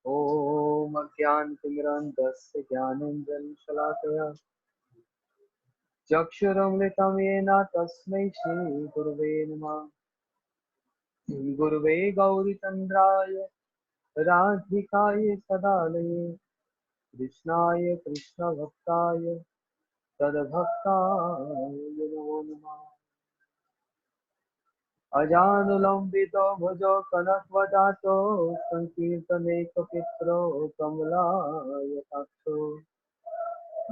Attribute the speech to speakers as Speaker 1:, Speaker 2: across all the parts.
Speaker 1: ॐ अज्ञानतिमिरन्धस्य ज्ञानेन्द्रशलाकया चक्षुरुन्मिलितं येन तस्मै श्रीगुरवे नमः। गुरवे गौरीचन्द्राय राधिकाय सदालये कृष्णाय कृष्णभक्ताय तद्भक्ताय नमो नमः। अजानुलम्बितो भुजो कनकवदातो सङ्कीर्तनेकपित्रो कमलायताक्षो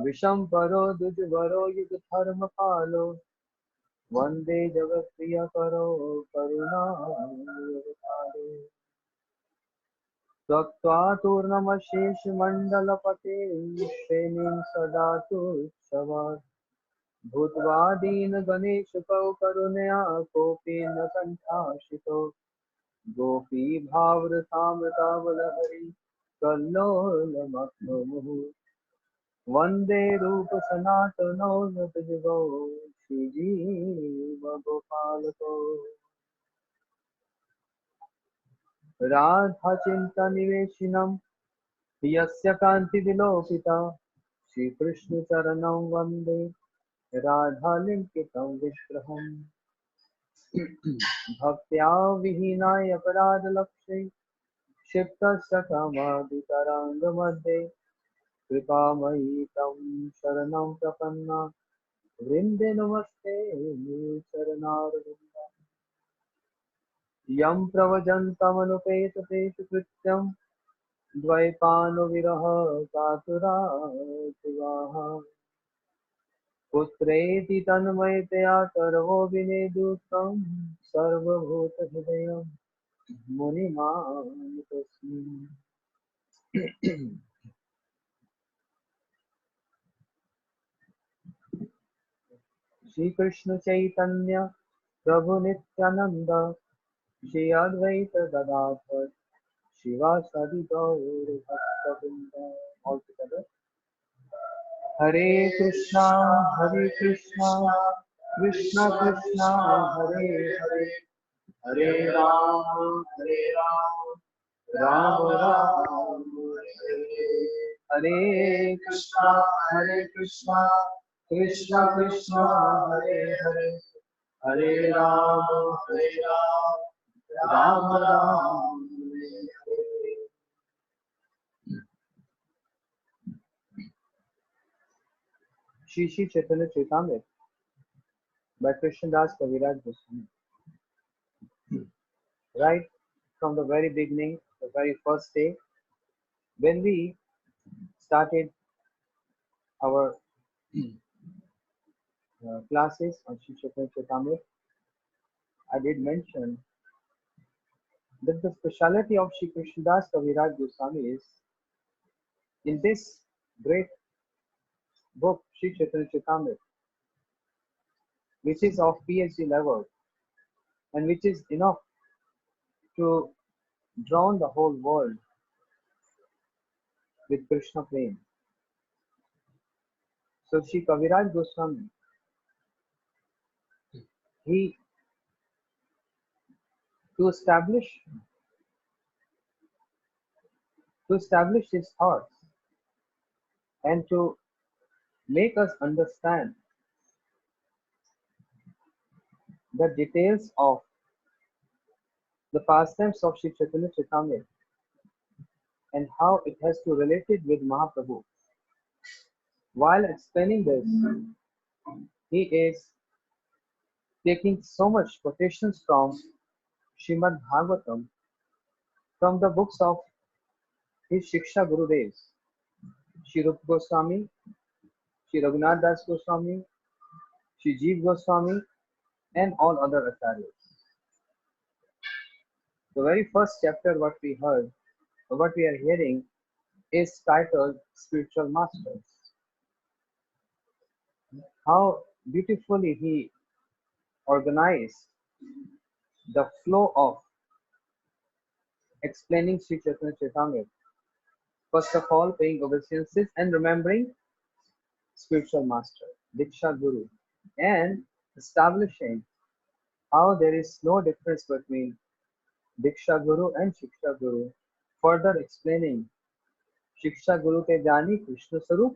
Speaker 1: विशम्बरो द्विजवरो युगधर्मपालो वन्दे जगत्प्रियकरो करुणावतारो। त्यक्त्वा तूर्णमशेषमण्डलपते श्रेणीं सदा तुच्छवात् भूत्वा दीनगणेशकौ करुणया कोऽपि न कण्ठाशितो गोपीभावरसामृतावलहरि कल्लोलमखमुः वन्दे रूपसनातनौ नतयुगौ श्रीजीवगोपालकौ। राधाचिन्तनिवेशिनं यस्य कान्तिविलोकिता श्रीकृष्णचरणं वन्दे राधालिङ्कितं विग्रहम्। भक्त्या विहीनाय अपराधलक्षे क्षिप्तस्य कामादितरङ्गमध्ये कृपामयी तं शरणं प्रपन्ना वृन्दे नमस्ते चरणारविन्दम्। यं प्रव्रजन्तमनुपेतपेतकृत्यं द्वैपायनविरह कातरातुराः पुत्रेति तन्मयतया सर्वो विनेदुतं सर्वभूतहृदयं मुनिमानतोऽस्मि। श्री कृष्ण चैतन्य प्रभु नित्यानंद श्री अद्वैत गदाधर शिवासादि गौर भक्तवृंद। All together. Hare Krishna Krishna Krishna Hare Hare Hare Rama Rama Rama Hare Hare Krishna Krishna Krishna Hare Hare Hare Rama Rama Rama Hare. Shri Chaitanya Charitamrita by Krishnadas Kaviraj Goswami. Right from the very beginning, the very first day, when we started our classes on Shri Chaitanya Charitamrita, I did mention that the speciality of Shri Krishnadas Kaviraj Goswami is in this great book, Shri Chaitanya Charitamrita, which is of PhD level and which is enough to drown the whole world with Krishna prema. So Shri Kaviraj Goswami, he to establish his thoughts and to make us understand the details of the pastimes of Shri Chaitanya Charitamrita and how it has to relate it with Mahaprabhu. While explaining this, he is taking so much quotations from Srimad Bhagavatam, from the books of his Shiksha Gurudevs, Shri Rupa Goswami, Shri Raghunath Das Goswami, Shri Jeev Goswami, and all other acharyas. The very first chapter what we heard, or what we are hearing, is titled Spiritual Masters. How beautifully he organized the flow of explaining Sri Chaitanya Charitamrita. First of all, paying obeisances and remembering spiritual master, Diksha Guru, and establishing how there is no difference between Diksha Guru and Shiksha Guru further explaining Shiksha Guru Te Jani Krishna Sarup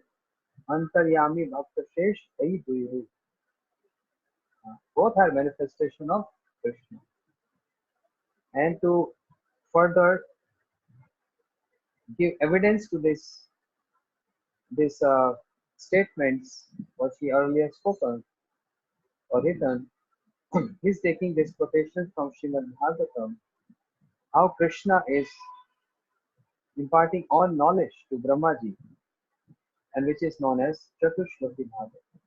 Speaker 1: Antaryami Bhakta Shesh Hai Dui Roop. Both are manifestation of Krishna. And to further give evidence to this statements what he earlier spoken or written, he's taking this quotation from Srimad Bhagavatam, how Krishna is imparting all knowledge to Brahmaji, and which is known as Chatuh shloki Bhagavatam.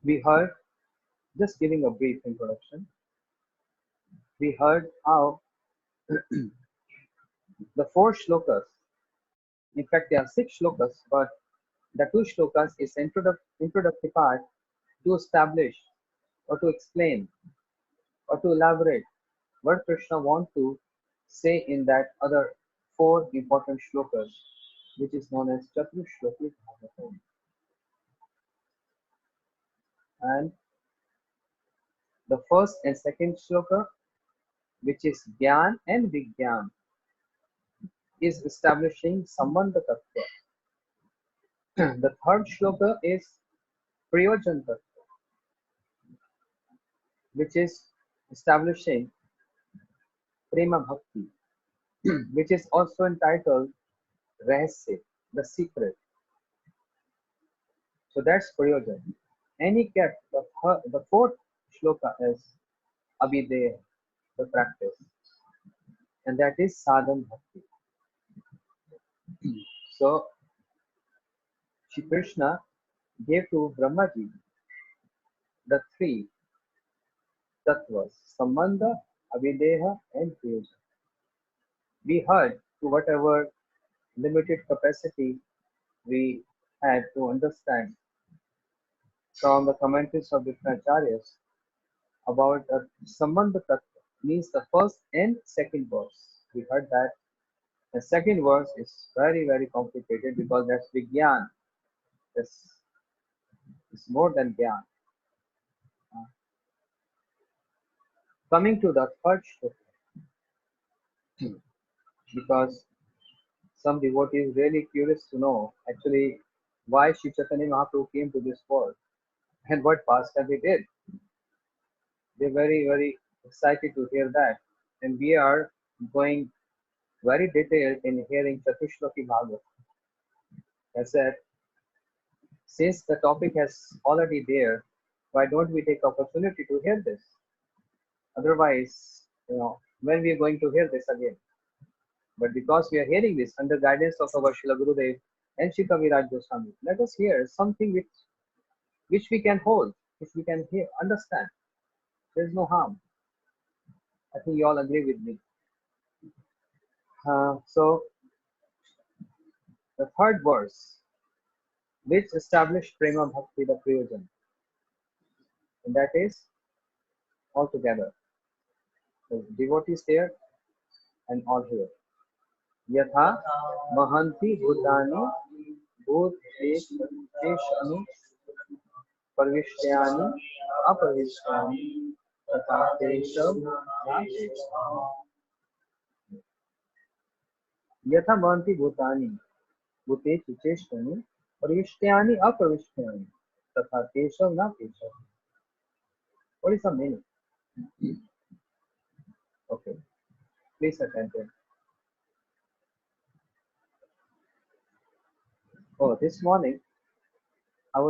Speaker 1: We heard, just giving a brief introduction, we heard how the four shlokas, in fact there are six shlokas, but the two shlokas is introductory part to establish or to explain or to elaborate what Krishna wants to say in that other four important shlokas, which is known as Chatuh shloki Bhagavatam. And the first and second shloka, which is Gyan and Vigyan, is establishing Sambandha Tattva. The third shloka is Prayojan Tattva, which is establishing Prema Bhakti, which is also entitled Rahasya, the secret. So that's Prayojan. And he kept the fourth shloka as Abhideya, the practice, and that is Sadhan Bhakti. So Shri Krishna gave to Brahmaji the three tattvas, Sambandha, Abhideha, and Prayojan. We heard to whatever limited capacity we had to understand from the commentaries of different acharyas about Sambandha Tattva, means the first and second verse. We heard that the second verse is very, very complicated because that's Vigyan. It's more than Gyan. Coming to the third shloka, because some devotees really curious to know actually why Sri Chaitanya Mahaprabhu came to this world and what pastime he did. They're very, very excited to hear that. And we are going very detailed in hearing Chatuh shloki Bhagavatam. I said, since the topic has already there, why don't we take opportunity to hear this? Otherwise, when we are going to hear this again? But because we are hearing this under guidance of our Srila Gurudev and Sri Kaviraj Goswami, let us hear something which we can hold, which we can hear, understand. There is no harm. I think you all agree with me. So, the third verse, which established Prema Bhakti, the Prayojan, and that is all together. So, devotees here and all here. Yatha Mahanti Bhutani Bhut Sheshanu Parvishyani Aparvishyani Tata Tesham Yatha Mahanti Bhutani Bhute Cheshanu Parvishyani Aparvishyani Tata Tesham Na Tesham. What is the meaning? Okay, please attend to it. Oh, this morning I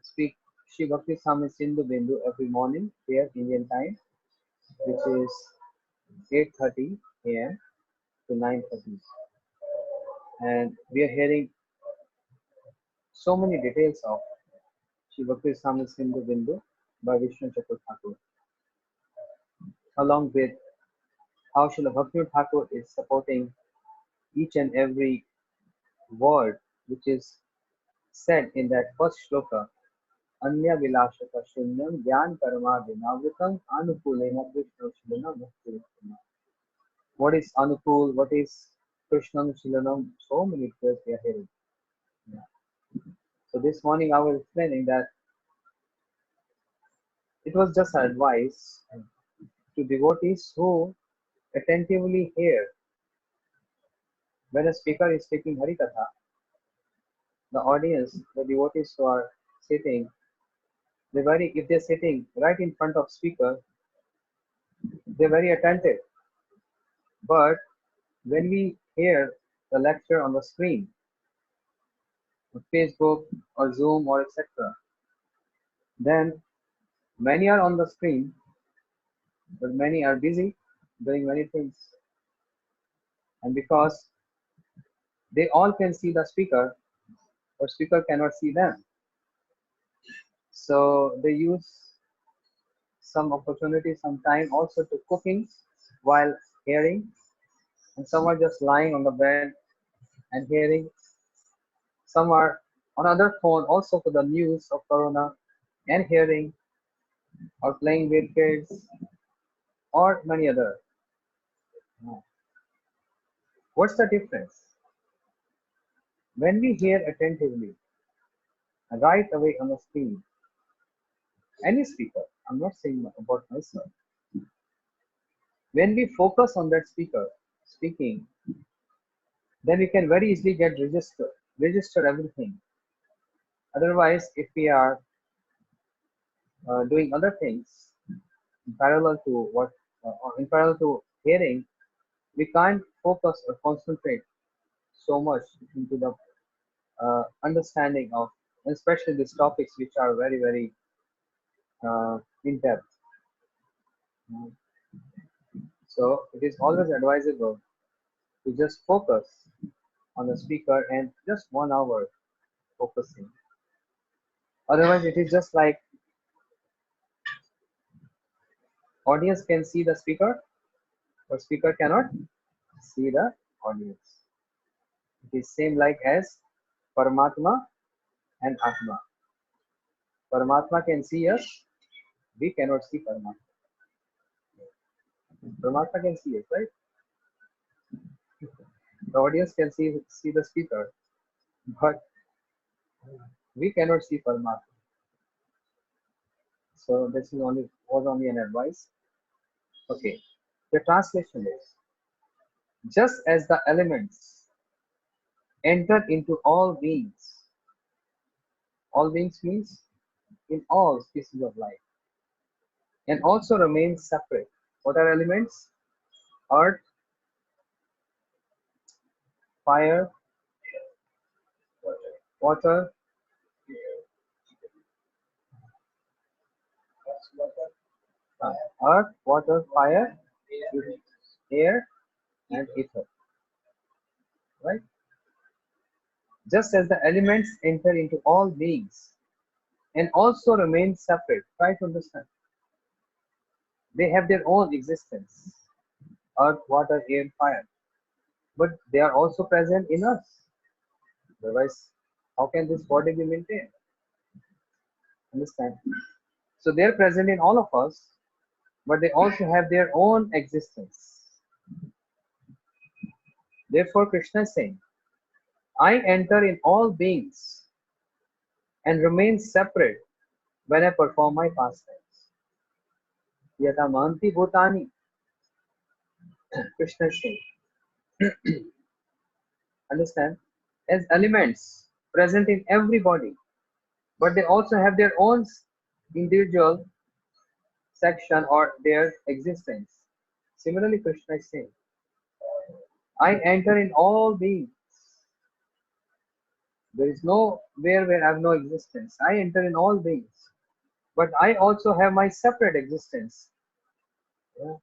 Speaker 1: speak Shri Bhakti Swami Sindhu Bindu every morning here Indian time, which is 8:30 a.m. to 9:30. And we are hearing so many details of Shri Bhakti Swami Sindhu Bindu by Vishnu Chakravarti Thakur, along with how Srila Bhakti Thakur is supporting each and every word which is said in that first shloka, Anya Vilashaka Shunyam Gyan Karma Vinavritam Anukulena Krishna Shilana Mukti. What is Anukul? What is Krishna Shilanam? So many words we are hearing. Yeah. So this morning I was explaining that it was just advice to devotees who attentively hear when a speaker is speaking Harikatha, the audience, the devotees who are sitting, if they're sitting right in front of speaker, they're very attentive. But when we hear the lecture on the screen, on Facebook or Zoom or etc., then many are on the screen, but many are busy doing many things. And because they all can see the speaker, but speaker cannot see them, so they use some opportunity, some time also to cooking while hearing, and some are just lying on the bed and hearing. Some are on other phone also for the news of corona and hearing, or playing with kids, or many other. What's the difference? When we hear attentively, right away on the screen, any speaker, I'm not saying about myself, when we focus on that speaker speaking, then we can very easily get register everything. Otherwise, if we are doing other things in parallel to in parallel to hearing, we can't focus or concentrate so much into the understanding of, especially these topics which are very very in depth. So it is always advisable to just focus on the speaker and just 1 hour focusing. Otherwise, it is just like audience can see the speaker, but speaker cannot see the audience. It is same like as Paramatma and Atma. Paramatma can see us, we cannot see Paramatma. Paramatma can see us, right? The audience can see the speaker, but we cannot see Paramatma. So this is was only an advice. Okay. The translation is, just as the elements enter into all beings means in all species of life, and also remain separate. What are elements? Earth, fire, water, earth, water, fire, air, and ether. Right? Just as the elements enter into all beings and also remain separate. Try to understand. They have their own existence. Earth, water, air, fire. But they are also present in us. Otherwise, how can this body be maintained? Understand? So they are present in all of us, but they also have their own existence. Therefore, Krishna is saying, I enter in all beings and remain separate when I perform my pastimes. Yata manti bhutani. Krishna is saying, understand? As elements present in every body, but they also have their own individual section or their existence. Similarly, Krishna is saying, I enter in all beings. There is no where I have no existence. I enter in all beings. But I also have my separate existence, yeah,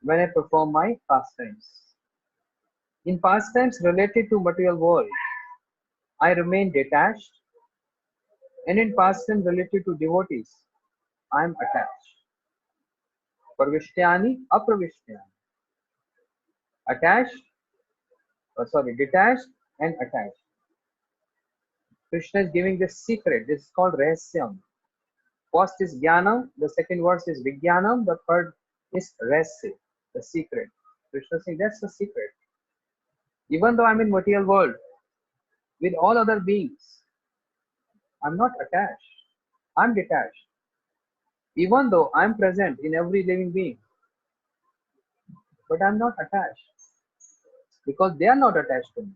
Speaker 1: when I perform my pastimes. In pastimes related to material world, I remain detached, and in pastimes related to devotees, I am attached. Parvishtyani, apravishyani. Attached, detached and attached. Krishna is giving this secret. This is called Rahasyam. First is Jnanam, the second verse is Vijnanam, the third is Rahasya, the secret. Krishna is saying that's the secret. Even though I'm in material world with all other beings, I'm not attached. I'm detached. Even though I'm present in every living being, but I'm not attached because they are not attached to me.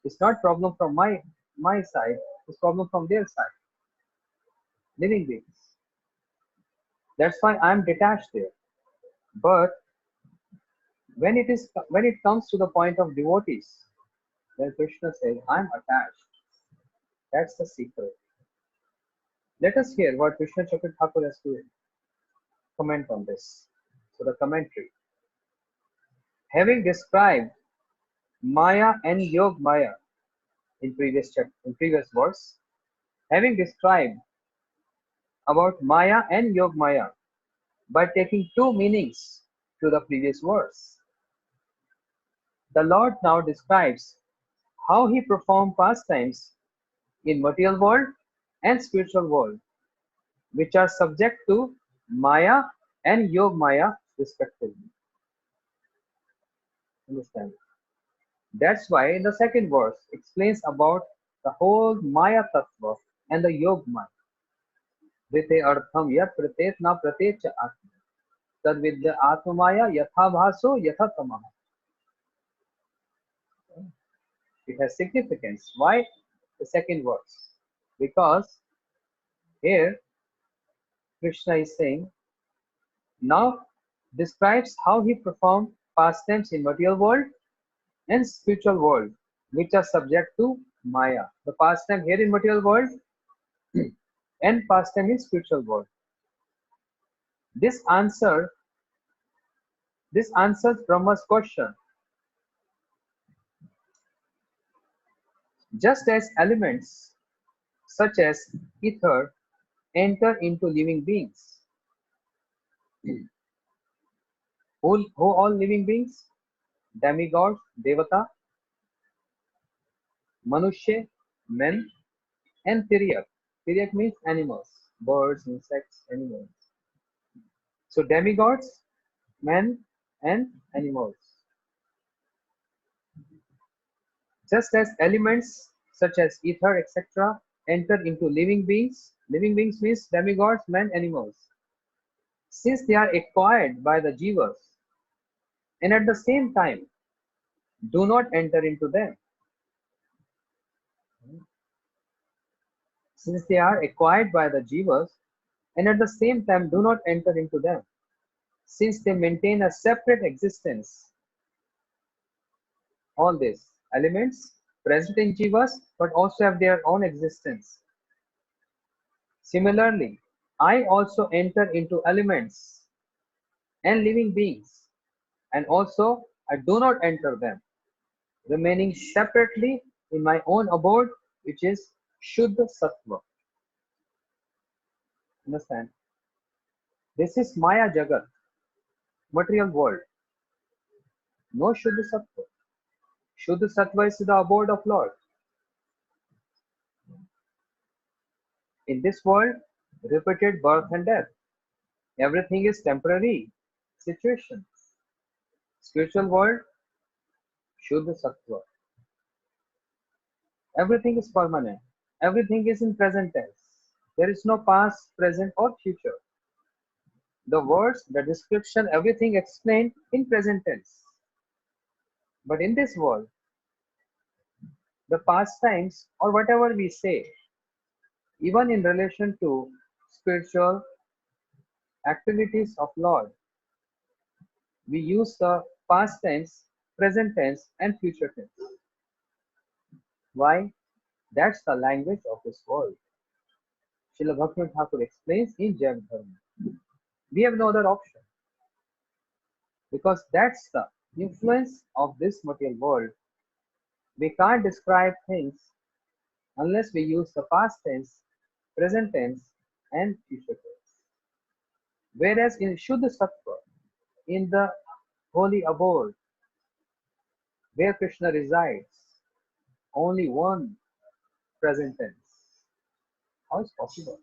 Speaker 1: It's not problem from my side, it's problem from their side, living beings. That's why I'm detached there. But when it comes to the point of devotees, then Krishna says, I'm attached. That's the secret. Let us hear what Krishna Chakra Thakur has to comment on this. So the commentary. Having described Maya and Yog Maya in previous verse, having described about Maya and Yog Maya by taking two meanings to the previous verse, the Lord now describes how he performed pastimes in material world and spiritual world, which are subject to Maya and Yog Maya respectively. Understand? That's why in the second verse explains about the whole Maya Tattva and the Yog Maya. Vrite artham yat pratet na pratet cha atma. Tad vidya atma maya yatha bhaso yatha tamaha. It has significance. Why the second verse? Because here Krishna is saying, now describes how he performed pastimes in material world and spiritual world, which are subject to Maya. The pastime here in material world and pastime in spiritual world. This answers Brahma's question. Just as elements such as ether enter into living beings. Who all living beings? Demigods, Devata, Manushya, men, and Tiryak. Tiryak means animals, birds, insects, animals. So demigods, men, and animals. Just as elements such as ether, etc., enter into living beings means demigods, men, animals. Since they are acquired by the jivas and at the same time do not enter into them. Since they are acquired by the jivas and at the same time do not enter into them. Since they maintain a separate existence. All these elements present in jivas but also have their own existence. Similarly, I also enter into elements and living beings, and also I do not enter them, remaining separately in my own abode, which is Shuddha Sattva. Understand? This is Maya Jagat, material world. No Shuddha Sattva. Shuddha Sattva is the abode of Lord. In this world, repeated birth and death. Everything is temporary situation. Spiritual world, Shuddha Sattva. Everything is permanent. Everything is in present tense. There is no past, present, or future. The words, the description, everything explained in present tense. But in this world, the pastimes or whatever we say, even in relation to spiritual activities of Lord, we use the past tense, present tense, and future tense. Why? That's the language of this world. Srila Bhaktivinoda Thakur explains in Jain Dharma. We have no other option because that's the influence of this material world. We can't describe things unless we use the past tense, present tense, and future tense. Whereas in Shuddha Sattva, in the holy abode where Krishna resides, only one present tense. How is possible?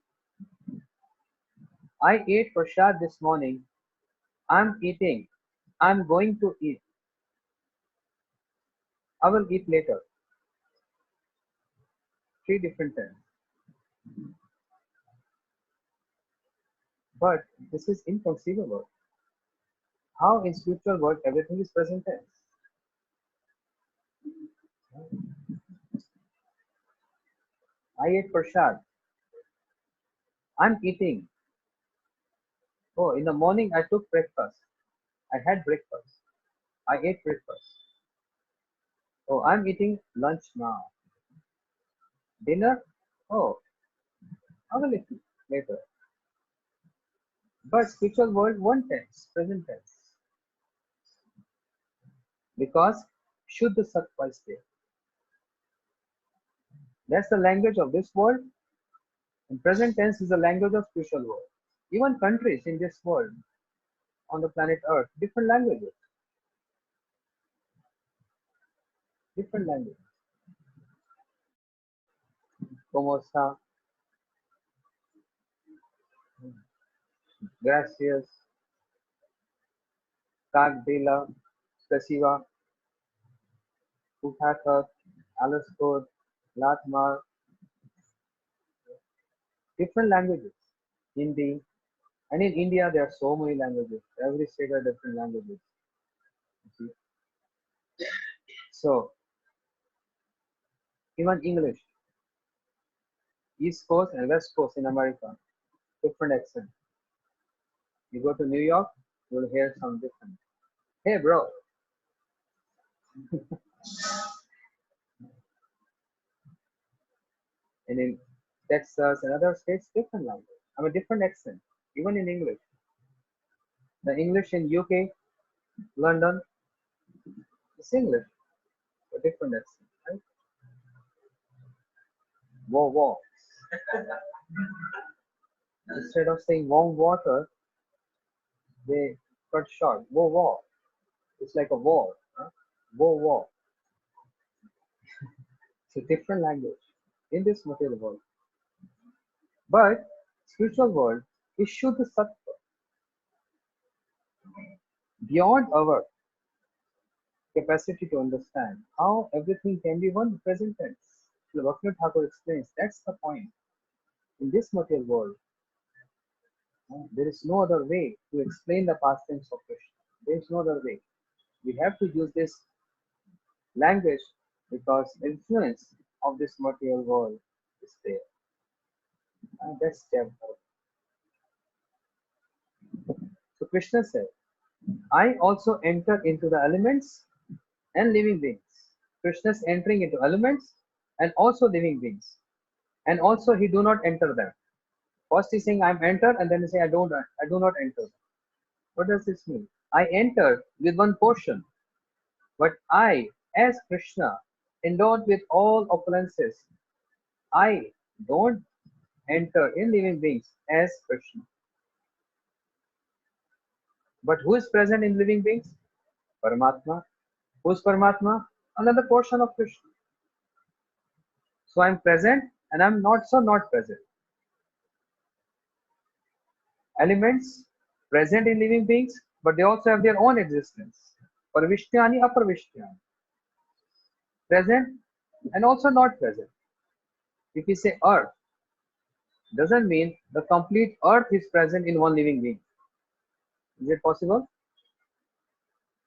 Speaker 1: I ate prasad this morning. I'm eating. I'm going to eat. I will eat later. Three different tense. But this is inconceivable. how in spiritual world everything is present tense. I ate prasad. I'm eating. Oh, in the morning I took breakfast. I had breakfast. I ate breakfast. Oh, I'm eating lunch now. Dinner? Oh, I will eat later. But spiritual world one tense, present tense. Because Shuddha Sattva is there. That's the language of this world, and present tense is the language of spiritual world. Even countries in this world, on the planet Earth, different languages. Different languages. Como está? Gracias. Lila, Spasiba, Uthakat, Alaskor, Latmar, different languages. Hindi. And in India, there are so many languages. Every state has different languages. You see? So, even English, East Coast and West Coast in America, different accent. You go to New York, you will hear some different. Hey, bro. And in Texas and other states, different language. I mean, different accent, even in English. The English in UK, London, is English, a different accent, right? Wow, wow. Instead of saying warm water, they cut short. Wow, wow. It's like a war. Huh? Wow, wow. It's a different language in this material world. But spiritual world is Shuddha Sattva. Beyond our capacity to understand how everything can be one present tense. Bhaktivinoda Thakur explains that's the point. In this material world, there is no other way to explain the past tense of Krishna. There is no other way. We have to use this language because influence of this material world is there. That's step one. So Krishna said, I also enter into the elements and living beings. Krishna is entering into elements and also living beings. And also he do not enter them. First he's saying I'm enter and then he say I do not enter. What does this mean? I enter with one portion, but I, as Krishna, endowed with all opulences, I don't enter in living beings as Krishna. But who is present in living beings? Paramatma. Who is Paramatma? Another portion of Krishna. So I'm present and I'm not so not present. Elements present in living beings, but they also have their own existence. Parvishyani, aparvishyani. Present and also not present. If we say earth, doesn't mean the complete earth is present in one living being. Is it possible?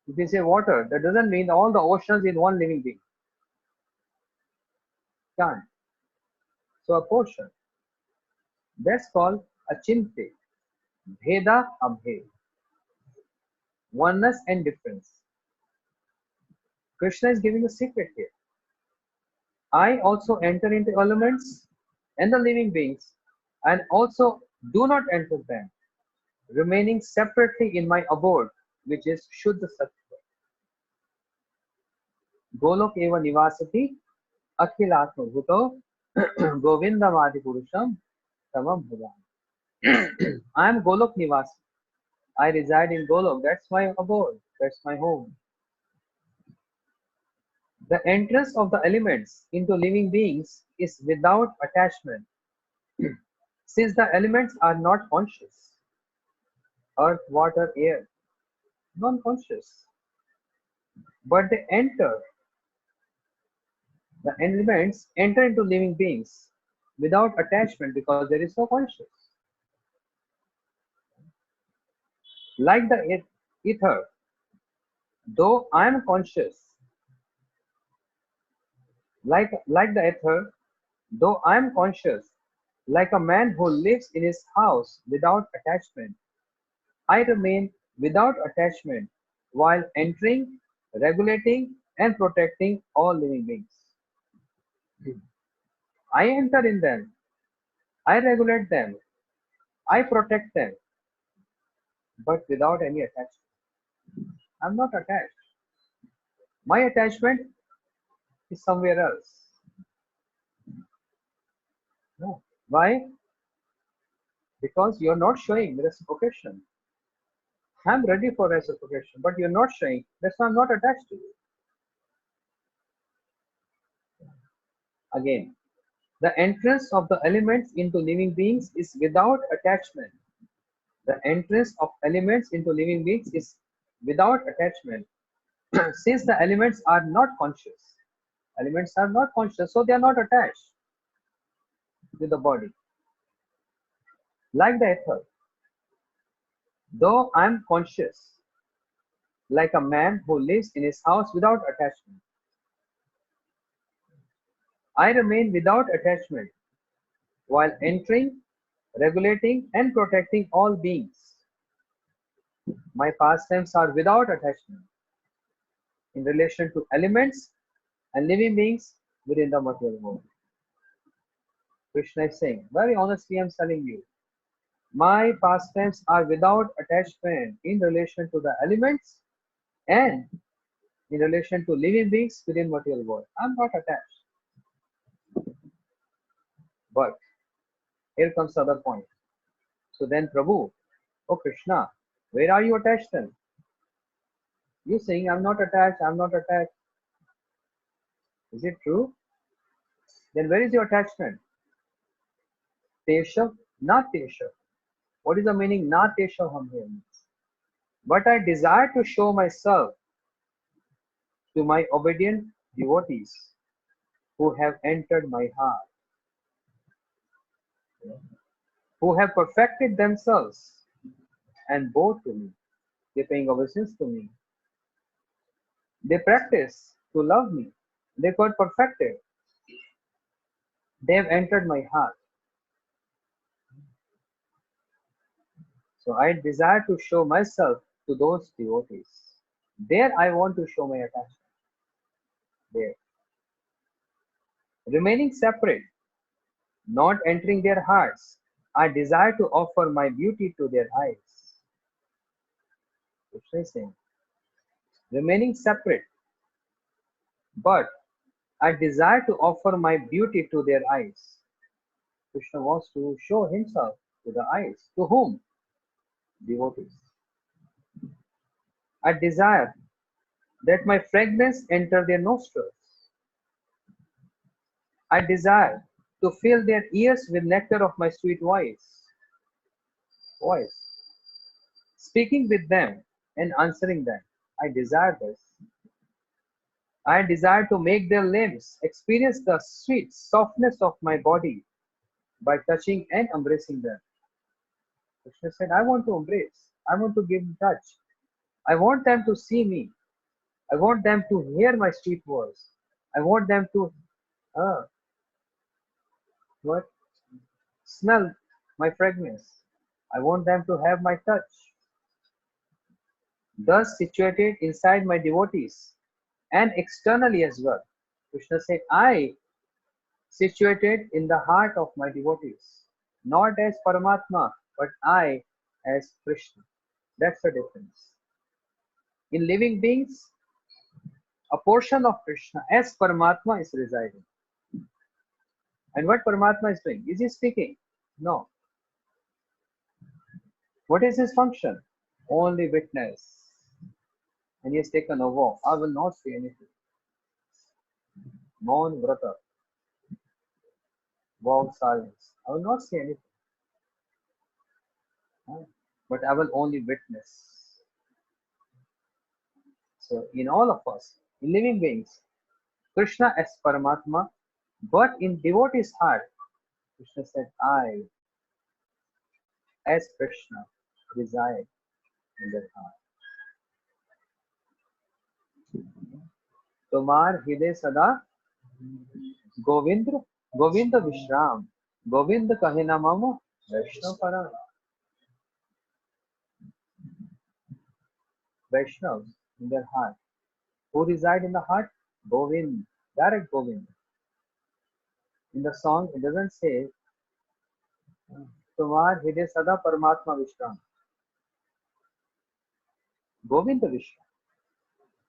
Speaker 1: If we say water, that doesn't mean all the oceans in one living being. Can't. So a portion. That's called achinte. Bheda abhe. Oneness and difference. Krishna is giving a secret here. I also enter into elements and the living beings and also do not enter them, remaining separately in my abode, which is Shuddha Sattva. Golok eva nivasati akhilatma bhuto govindamadi purusham tamam bhajan. I am Golok Nivasi. I reside in Golok. That's my abode. That's my home. The entrance of the elements into living beings is without attachment, since the elements are not conscious. Earth, water, air, non-conscious. But they enter, the elements enter into living beings without attachment because there is no conscious. Like the ether, though I am conscious, like the ether, though I am conscious, like a man who lives in his house without attachment, I remain without attachment while entering, regulating, and protecting all living beings. I enter in them, I regulate them, I protect them, but without any attachment. I'm not attached. My attachment is somewhere else. No. Why? Because you're not showing reciprocation. I'm ready for reciprocation, but you're not showing. That's why I'm not attached to you. Again, the entrance of the elements into living beings is without attachment. The entrance of elements into living beings is without attachment. Since the elements are not conscious, so they are not attached with the body. Like the ether, though I am conscious, like a man who lives in his house without attachment, I remain without attachment while entering, regulating, and protecting all beings. My pastimes are without attachment in relation to elements and living beings within the material world. Krishna is saying, very honestly, I am telling you, my pastimes are without attachment in relation to the elements and in relation to living beings within material world. I am not attached. But here comes the other point. So then Prabhu, oh Krishna, where are you attached then? You saying I'm not attached, I'm not attached. Is it true? Then where is your attachment? Teshav, not Teshav. What is the meaning not Teshav here means? But I desire to show myself to my obedient devotees who have entered my heart, who have perfected themselves and bow to me. They paying obeisance to me. They practice to love me. They got perfected. They have entered my heart. So I desire to show myself to those devotees. There I want to show my attachment. There. Remaining separate, not entering their hearts, I desire to offer my beauty to their eyes. Krishna is saying, remaining separate, but I desire to offer my beauty to their eyes. Krishna wants to show himself to the eyes. To whom? Devotees. I desire that my fragrance enter their nostrils. I desire to fill their ears with nectar of my sweet voice, speaking with them and answering them. I desire this. I desire to make their limbs experience the sweet softness of my body by touching and embracing them. Krishna said, I want to embrace. I want to give touch. I want them to see me. I want them to hear my sweet voice. I want them to what? Smell my fragrance. I want them to have my touch. Thus situated inside my devotees and externally as well. Krishna said, I situated in the heart of my devotees, not as Paramatma, but I as Krishna. That's the difference. In living beings, a portion of Krishna as Paramatma is residing. And what Paramatma is doing? Is he speaking? No. What is his function? Only witness. And he has taken a vow. I will not say anything. Maun Vrata. Vow of silence. I will not say anything. But I will only witness. So in all of us, in living beings, Krishna as Paramatma, but in devotee's heart, Krishna said, I as Krishna reside in their heart. तुम्हार हृदय सदा गोविंद गोविंद विश्राम, गोविंद कहे न मम वैष्णव परम. Vaishnavas in their heart. Who reside in the heart? Govind, direct Govind. In the song, it doesn't say, Tumar Hide Sada Paramatma Vishram. Govinda Vishram.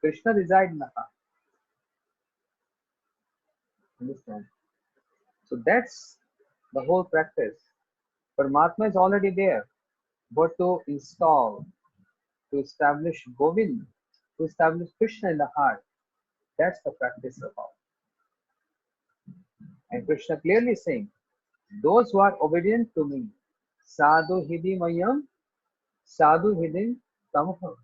Speaker 1: Krishna resides in the heart. Understand? So that's the whole practice. Paramatma is already there. But to install, to establish Govind, to establish Krishna in the heart, that's the practice about. And Krishna clearly saying, those who are obedient to me, sadhu hidi mayam, sadhu hidin tamaham,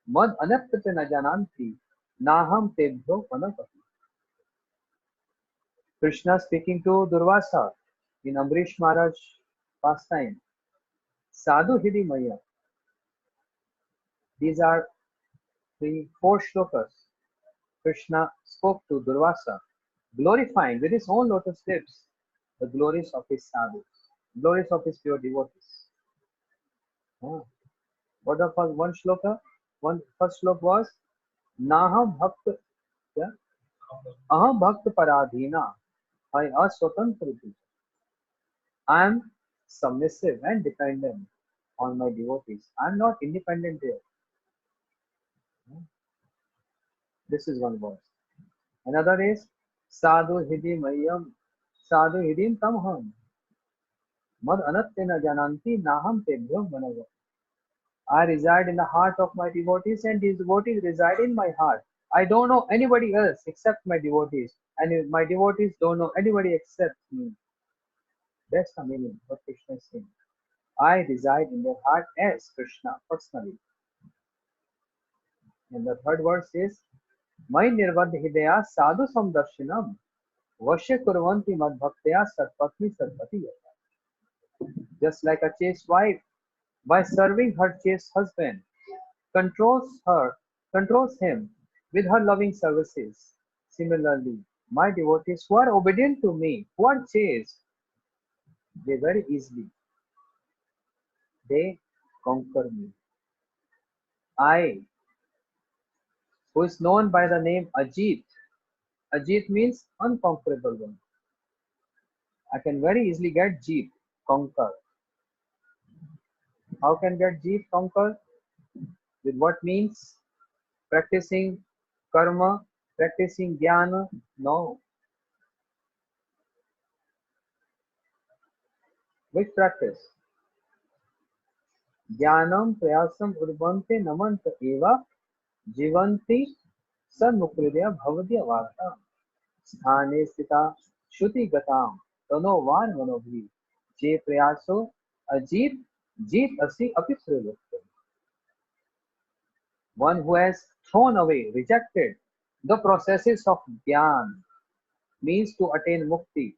Speaker 1: mad anaptate na jananti, naham tebhyo panapati. Krishna speaking to Durvasa in Amrish Maharaj pastime, sadhu hidi mayam. These are the 4 shlokas Krishna spoke to Durvasa, glorifying with his own lotus lips the glories of his sadhus, glories of his pure devotees. Ah. What the first one shloka? First slok was Naham Bhakt yeah? Aham Bhakt Paradhina. I aswatantra. I am submissive and dependent on my devotees. I am not independent there. This is one verse. Another is Sadhu Hidi Mayam Sadhu Hidim Tamham Mad Anattena Jananti Naham Tebhyam Manava. I reside in the heart of my devotees and these devotees reside in my heart. I don't know anybody else except my devotees and my devotees don't know anybody except me. That's the meaning of Krishna is saying. I reside in their heart as Krishna personally. And the third verse is Mai nirvad hidaya sadhu samdarshinam vasya kurvanti mad bhaktya sarpatni sarpati. Just like a chaste wife, by serving her chaste husband, controls him with her loving services. Similarly, my devotees who are obedient to me, who are chaste, they very easily they conquer me. I, who is known by the name Ajit, Ajit means unconquerable one. I can very easily get Jeet, conquer. How can get Jeet, conquer? With what means? Practicing karma, practicing jnana? No. Which practice? Jnanam prayasam urbante namanta eva jivanti sanmukridya bhavadya varta sthane sthita shuti gatam tano van manobhi je prayaso ajit jeet asi apisrivakta. One who has thrown away, rejected the processes of Dhyan means to attain mukti.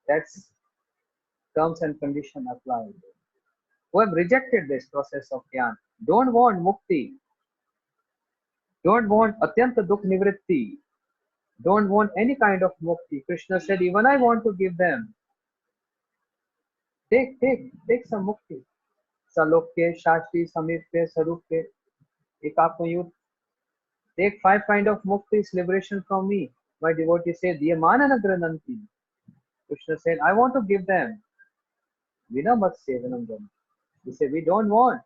Speaker 1: That's terms and condition applied. Who have rejected this process of Dhyan, don't want mukti, don't want atyanta dukh nivritti, don't want any kind of mukti. Krishna said, even I want to give them. Take some mukti. Salokya, Shashti, Samipya, Sarupya, Ekapayut. Take 5 kind of muktis, liberation from me. My devotee said, Diyamananagrananti. Krishna said, I want to give them. Vinamat sevanam. He said, we don't want.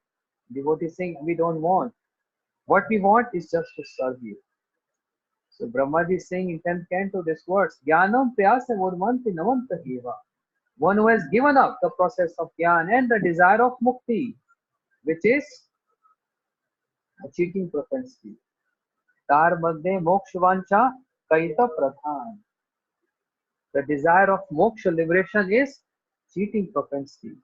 Speaker 1: Devotee saying, we don't want. What we want is just to serve you. So Brahmaji is saying in 10th canto this words, Jnanam prayasa urmanti namanta eva. One who has given up the process of jnana and the desire of mukti, which is a cheating propensity. Tar madhe mokshavancha kaita pradhan. The desire of moksha liberation is cheating propensity.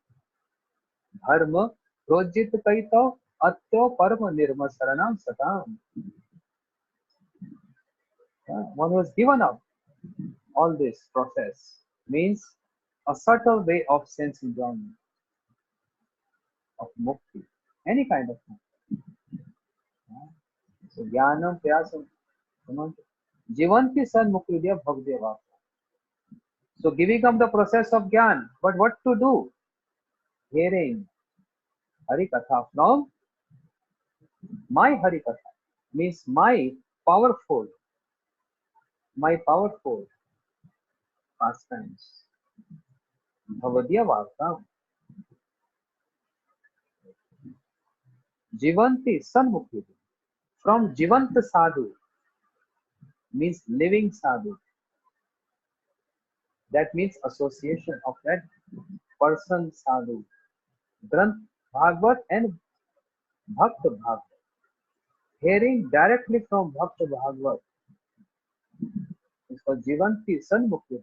Speaker 1: Dharma projit kaito atyo parma nirma saranam satam. One who has given up all this process means a subtle way of sense enjoyment, of mukti, any kind of mukti. So jnanam prayasam Jivanti san mukridya bhagdeva. So giving up the process of Gyan, but what to do? Hearing Hari Katha from my Hari Katha means powerful, my powerful pastimes. Bhavadya Vartam. Jivanti Sanmukhi. From Jivant Sadhu means living Sadhu. That means association of that person Sadhu. Granth Bhagavad and Bhakta Bhagavad. Hearing directly from Bhakta Bhagavad is for Jivanti Sanmukhi.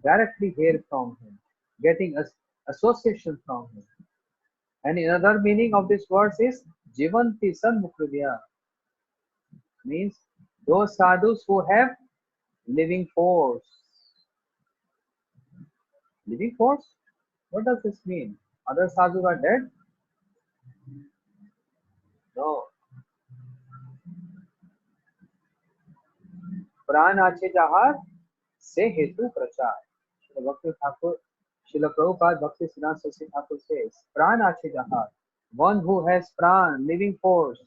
Speaker 1: Directly hear from him, getting association from him. And another meaning of this verse is Jivanti Sanmukridya, means those sadhus who have living force. Living force? What does this mean? Other sadhus are dead? No. Pran ache jahar se hetu prachar. Bhakti Thakur, Srila Prabhupada Bhakti Siddhanta Saraswati Thakur says, Pran ache jahar, one who has pran, living force.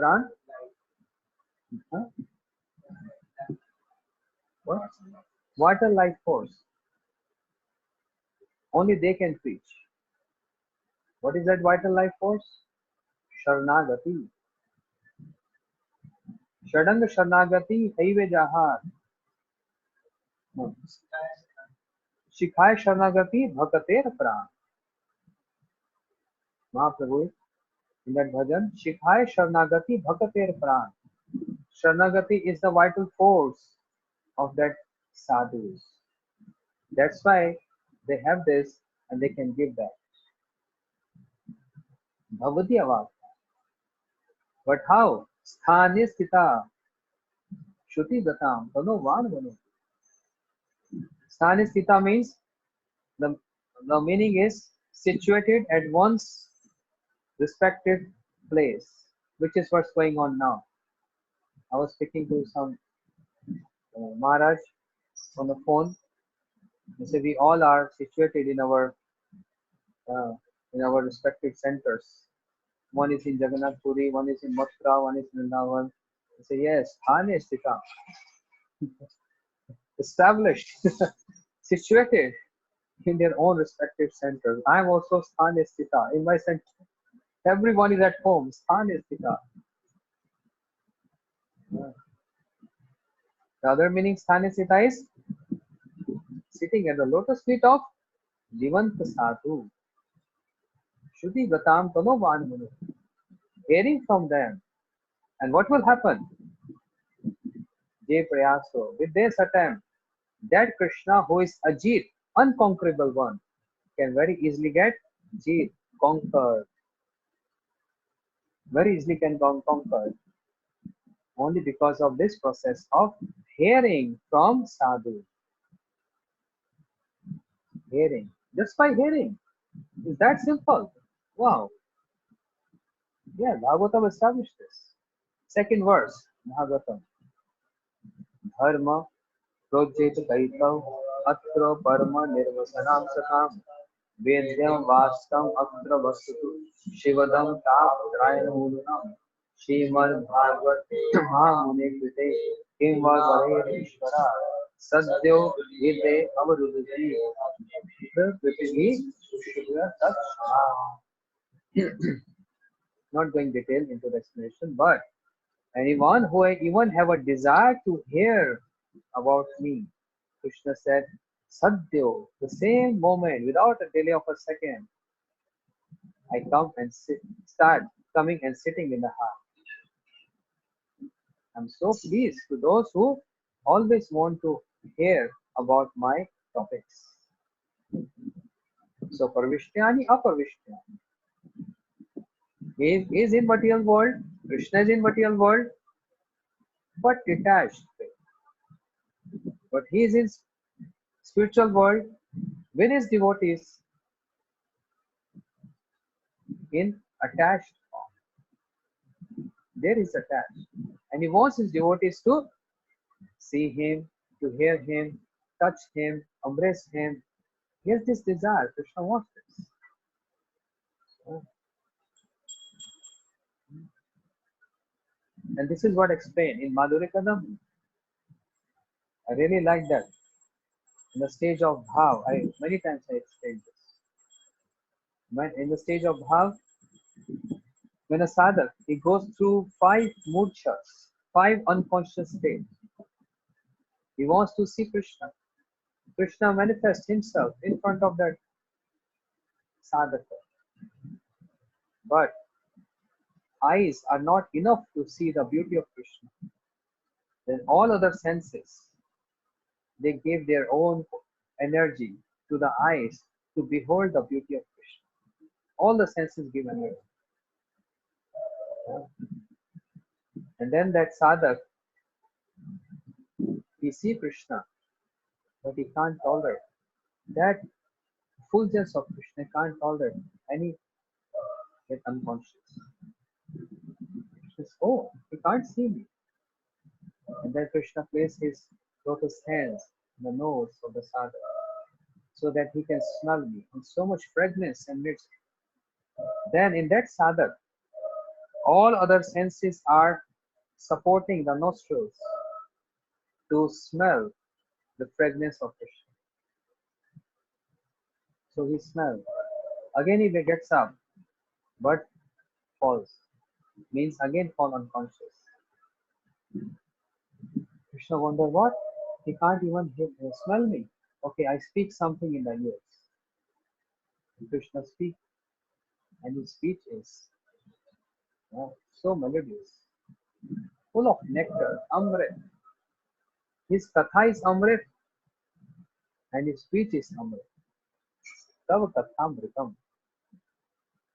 Speaker 1: Pran? Huh? What? Vital life force. Only they can preach. What is that vital life force? Sharnagati. Shadang Sharnagati Haive Jahar. No. Shikhai Sharnagati Bhakater Pran. Mahaprabhu in that bhajan, Shikhai Sharnagati Bhakater Pran. Sharnagati is the vital force of that sadhus. That's why they have this and they can give that. Bhavati Avat. But how? Sthani Sthita Shuti Gatam Tano Van Vanu. Sthani Sthita means the meaning is situated at one's respective place, which is what's going on now. I was speaking to some Maharaj on the phone. They say we all are situated in our respective centers. One is in Jagannath Puri, one is in Mathura, one is in Vrindavan. They say yes, Thane Sthita, established, situated in their own respective centers. I am also Sthane Sthita in my center. Everyone is at home. Sthane Sthita. The other meaning Sthane Sthita is sitting at the lotus feet of Jivant Sadhu. Shuddhi Gatam Tano Vanmanu. Hearing from them. And what will happen? Jay Prayaso. With this attempt, that Krishna who is Ajit, unconquerable one, can very easily get Jit, conquered. Very easily can be conquered. Only because of this process of hearing from sadhu. Hearing. Just by hearing. Is that simple? Wow. Yeah, Bhagavatam established this. Second verse, Bhagavatam. Dharma projit kaitav atra parma nirvasanam satam vedyam vastam atra vastutu shivadam tapadrayana mulunam Srimad Bhagavat Mahamune Krite Kim Varvareshvara Sadhyo Vite Avarudati Prithvi Sushya Tatsha. Not going detail into the explanation, but anyone who even have a desire to hear about me, Krishna said, Sadhyo, the same moment, without a delay of a second, I come and start coming and sitting in the heart. I'm so pleased to those who always want to hear about my topics. So, Parvishyani, Aparvishyani. He is in material world, Krishna is in material world, but detached. But he is in spiritual world with his devotees in attached form. There he's attached. And he wants his devotees to see him, to hear him, touch him, embrace him. He has this desire. Krishna wants this. And this is what explained in Madhurya Kadam. I really like that. In the stage of bhav, many times I explained this. In the stage of bhav, when a sadhak, he goes through 5 murchas, 5 unconscious states. He wants to see Krishna. Krishna manifests himself in front of that sadhaka. But eyes are not enough to see the beauty of Krishna. Then all other senses, they give their own energy to the eyes to behold the beauty of Krishna. All the senses give energy. And then that sadhak, he sees Krishna, but he can't tolerate that fulgence of Krishna, can't tolerate any get unconscious. He says, oh, he can't see me. And then Krishna places his lotus hands in the nose of the sadhak so that he can smell me. And so much fragrance emits. Then in that sadhak, all other senses are supporting the nostrils to smell the fragrance of Krishna. So he smells. Again he gets up, but falls. Means again fall unconscious. Krishna wonder what? He can't even smell me. Okay, I speak something in the ears. And Krishna speaks, and his speech is so melodious, full of nectar, amrit. His katha is amrit, and his speech is amrit. Tava kathamritam.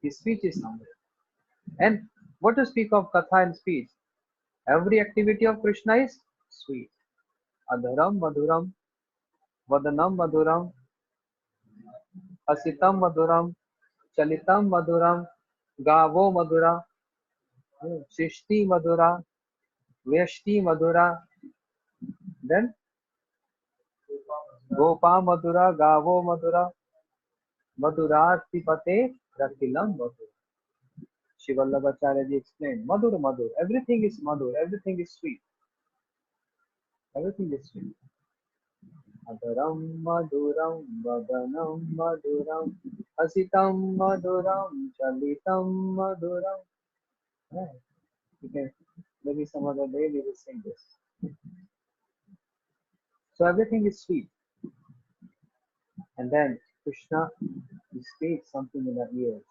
Speaker 1: His speech is amrit. And what to speak of katha and speech? Every activity of Krishna is sweet. Adharam madhuram, vadanam madhuram, asitam madhuram, chalitam madhuram, gavo madhura, srishti madhura, vyashti madhura, then gopa madhura, gavo madhura, madhurarti pate rakilam madhura. Shivallabhacharya ji explained, madhur madhur, everything is madhur, everything is sweet. Everything is sweet. Adharam madhuram, vadanam madhuram, asitam madhuram, chalitam madhuram. Right. You can, maybe some other day we will sing this. So everything is sweet. And then Krishna, he speaks something in the ears.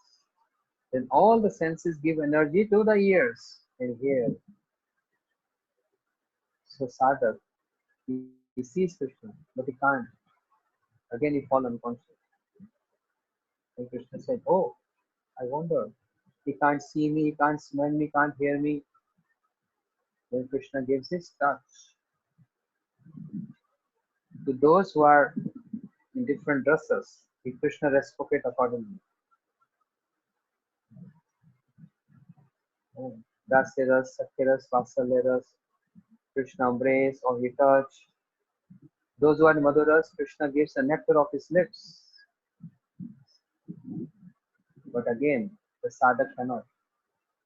Speaker 1: Then all the senses give energy to the ears and hear. So sadhak, he sees Krishna, but he can't. Again he falls unconscious. And Krishna said, oh, I wonder. He can't see me, he can't smell me, can't hear me. Then Krishna gives his touch to those who are in different dresses. Krishna reciprocate accordingly. Dasyaras, Sakyaras, Vasalyaras, Krishna embrace or he touch. Those who are in Madhuras, Krishna gives the nectar of his lips. But again, the sadhak cannot.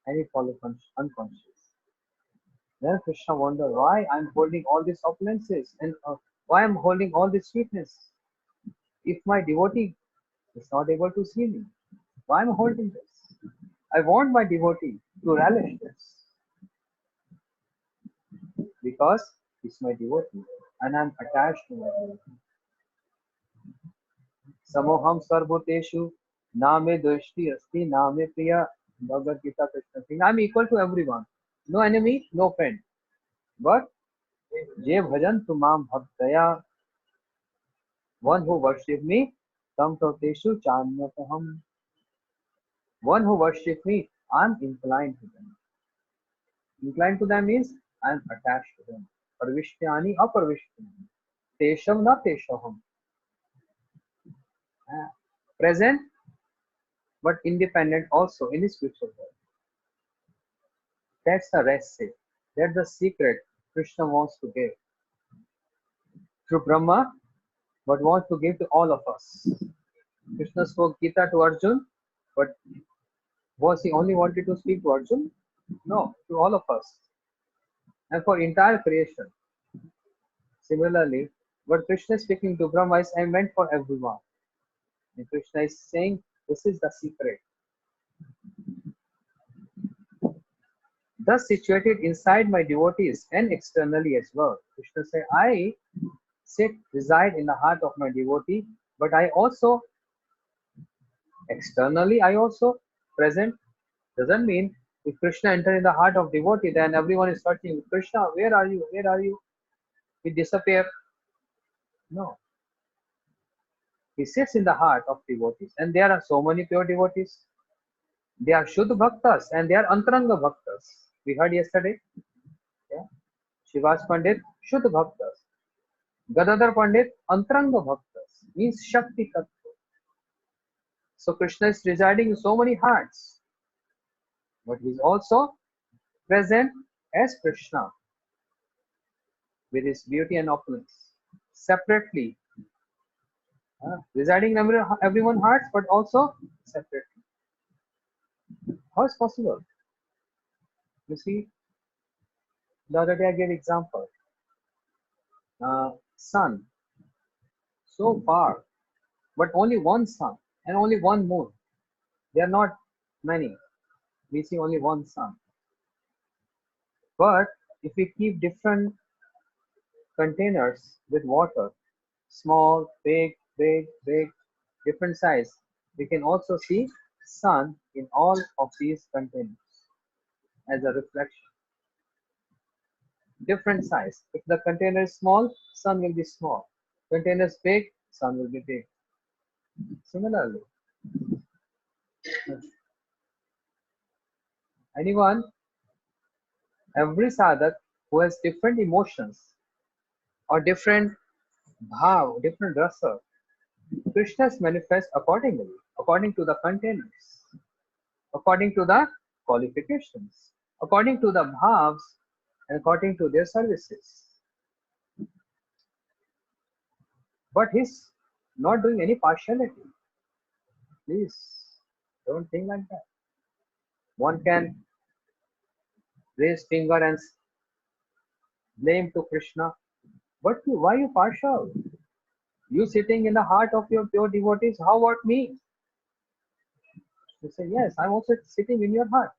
Speaker 1: And he follows unconscious. Then Krishna wonder why I'm holding all these opulences and why I'm holding all this sweetness. If my devotee is not able to see me, why am I holding this? I want my devotee to relish this. Because he's my devotee and I'm attached to my devotee. Samoham sarvoteshu name doshti asti name priya Bhagavad Gita Krishna saying, I'm equal to everyone. No enemy, no friend. But je bhajan tumam bhaktaya, one who worships me, tam toteshu chanyataham. One who worships me, I'm inclined to them. Inclined to them means I'm attached to them. Parvishtyani aparvishtyani. Tesham na teshaham. Present but independent also in his spiritual world. That's the recipe. That's the secret Krishna wants to give through Brahma, but wants to give to all of us. Krishna spoke Gita to Arjun, but was he only wanted to speak to Arjun? No, to all of us and for entire creation. Similarly, what Krishna is speaking to Brahma is meant for everyone. And Krishna is saying, this is the secret. Thus situated inside my devotees and externally as well. Krishna said, I reside in the heart of my devotee, but I also, externally, I also present. Doesn't mean if Krishna enter in the heart of devotee, then everyone is searching, Krishna, where are you? Where are you? He disappear. No. He sits in the heart of devotees. And there are so many pure devotees. They are Shuddha Bhaktas and they are Antaranga Bhaktas. We heard yesterday. Yeah. Shivas Pandit, Shuddha Bhaktas. Gadadhar Pandit, Antaranga Bhaktas. Means Shakti Tattva. So Krishna is residing in so many hearts. But he is also present as Krishna with his beauty and opulence. Separately. Residing in everyone's hearts, but also separately. How is possible? You see, the other day I gave example. Sun, so far, but only one sun and only one moon. They are not many. We see only one sun. But if we keep different containers with water, small, big, different size, we can also see sun in all of these containers as a reflection. Different size. If the container is small, sun will be small. Container is big, sun will be big. Similarly, every sadhak who has different emotions or different bhav, different rasa, Krishna's manifest accordingly, according to the containers, according to the qualifications, according to the bhavs, and according to their services. But he's not doing any partiality. Please don't think like that. One can raise finger and blame to Krishna. But why you partial? You sitting in the heart of your pure devotees, how about me? You say, yes, I'm also sitting in your heart.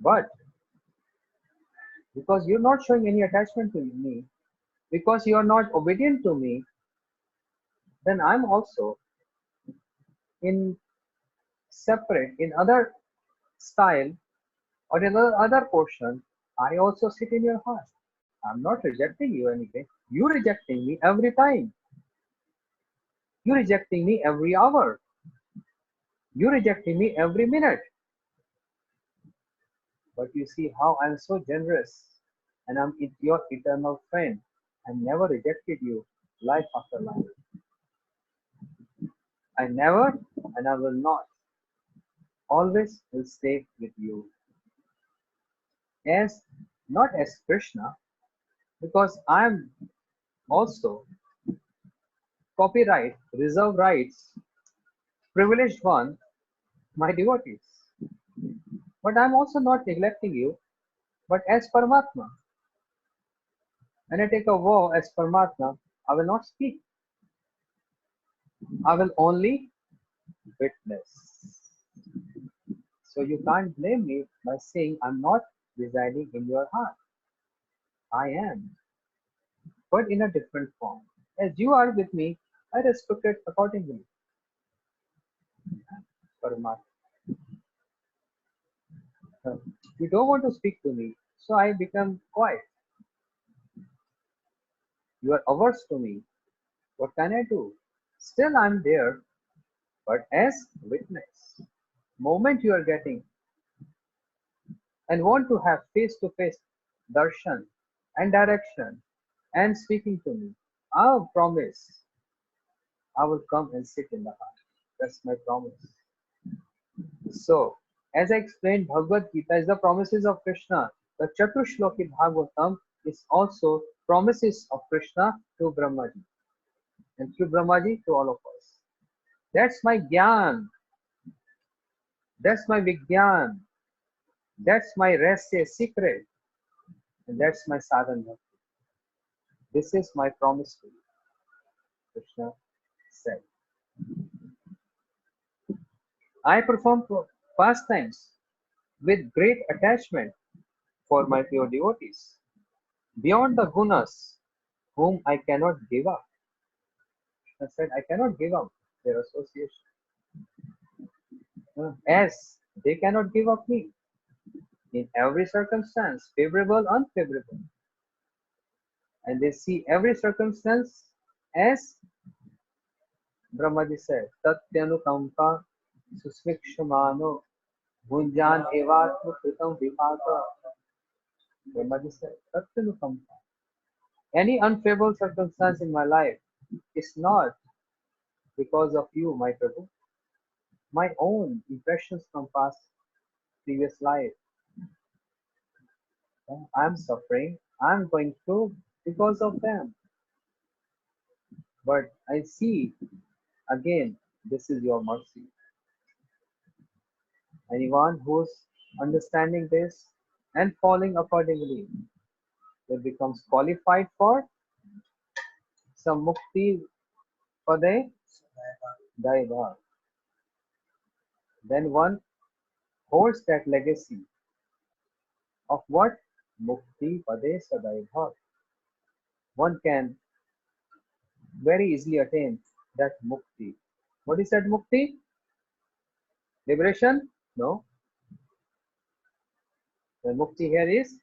Speaker 1: But because you're not showing any attachment to me, because you are not obedient to me, then I'm also in separate, in other style or in other portion, I also sit in your heart. I'm not rejecting you anyway. You rejecting me every time. You rejecting me every hour. You rejecting me every minute. But you see how I'm so generous and I'm your eternal friend. I never rejected you life after life. I never and I will not. Always will stay with you. As not as Krishna, because I am also copyright, reserve rights, privileged one, my devotees. But I am also not neglecting you, but as Paramatma. When I take a vow as Paramatma, I will not speak. I will only witness. So you can't blame me by saying I'm not residing in your heart. I am, but in a different form. As you are with me, I respect it accordingly. Paramatma. You don't want to speak to me, so I become quiet. You are averse to me. What can I do? Still I'm there, but as witness. Moment you are getting and want to have face-to-face darshan and direction and speaking to me, I'll promise I will come and sit in the heart. That's my promise. So, As I explained, Bhagavad Gita is the promises of Krishna. The Chatuh shloki Bhagavatam is also promises of Krishna to Brahmaji, and through Brahmaji to all of us. That's my Gyan, that's my Vigyan, that's my Rahsya secret, and that's my sadhana bhakti. This is my promise to you, Krishna said. I perform pastimes with great attachment for my pure devotees, beyond the gunas, whom I cannot give up. Krishna said, I cannot give up their association, as they cannot give up me in every circumstance, favorable, unfavorable. And they see every circumstance as Brahmaji said, Tatyanukampa susvikshamano bhunjan evatma kritam vipaka. Brahmaji said, Tatyanukampa. Any unfavorable circumstance in my life is not because of you, my Prabhu. My own impressions from past previous life. I'm suffering, I'm going through because of them. But I see again, this is your mercy. Anyone who's understanding this and following accordingly will becomes qualified for some mukti pade daiva. Then one holds that legacy of what? Mukti pade sadaiva. One can very easily attain that mukti. What is that mukti? Liberation? No. The mukti here is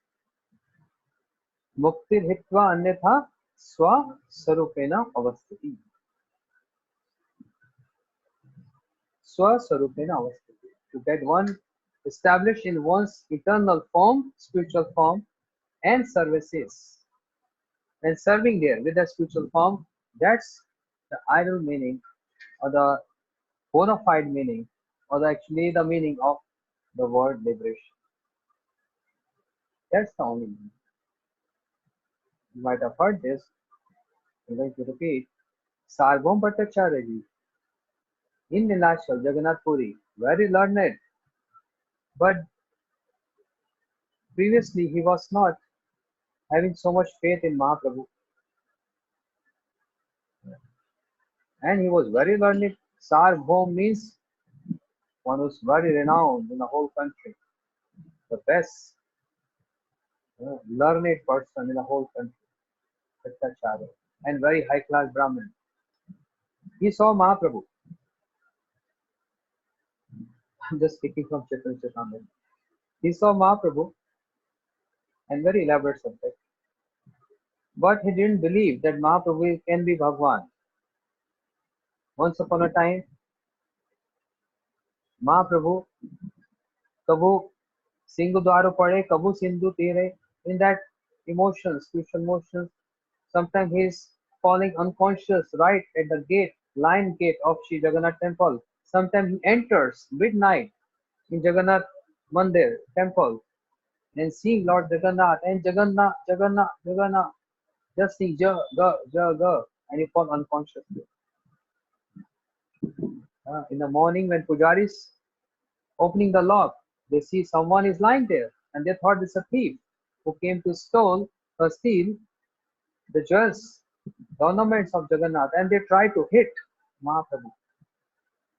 Speaker 1: mukti hitva anyatha swa sarupena avasthiti. Swa sarupena avasthiti. To get one established in one's eternal form, spiritual form, and services. And serving there with the spiritual form, that's the ideal meaning or the bona fide meaning or actually the meaning of the word liberation. That's the only meaning. You might have heard this. I'm going to repeat. Sarvabhauma Bhattacharya ji in Nilachal, Jagannath Puri, very learned, but previously he was not having so much faith in Mahaprabhu, and he was very learned. Sarvabhauma means one who's very renowned in the whole country, the best learned person in the whole country, Bhattacharya, and very high class Brahmin. He saw Mahaprabhu. I'm just speaking from Chaitanya Caritamrta. He saw Mahaprabhu and very elaborate subject. But he didn't believe that Mahaprabhu can be Bhagwan. Once upon a time, Mahaprabhu, Kabhu Singhu Dwaro Pade, Kabhu Sindhu Tere, in that emotions, spiritual emotions, sometimes he is falling unconscious right at the gate, lion gate of Sri Jagannath temple. Sometimes he enters midnight in Jagannath Mandir temple and seeing Lord Jagannath and Jagannath, Jagannath, Jagannath, just sing ja, ja, ga, and you fall unconscious. In the morning when pujaris opening the lock, they see someone is lying there and they thought it's a thief who came to steal the jewels, the ornaments of Jagannath, and they try to hit Mahaprabhu.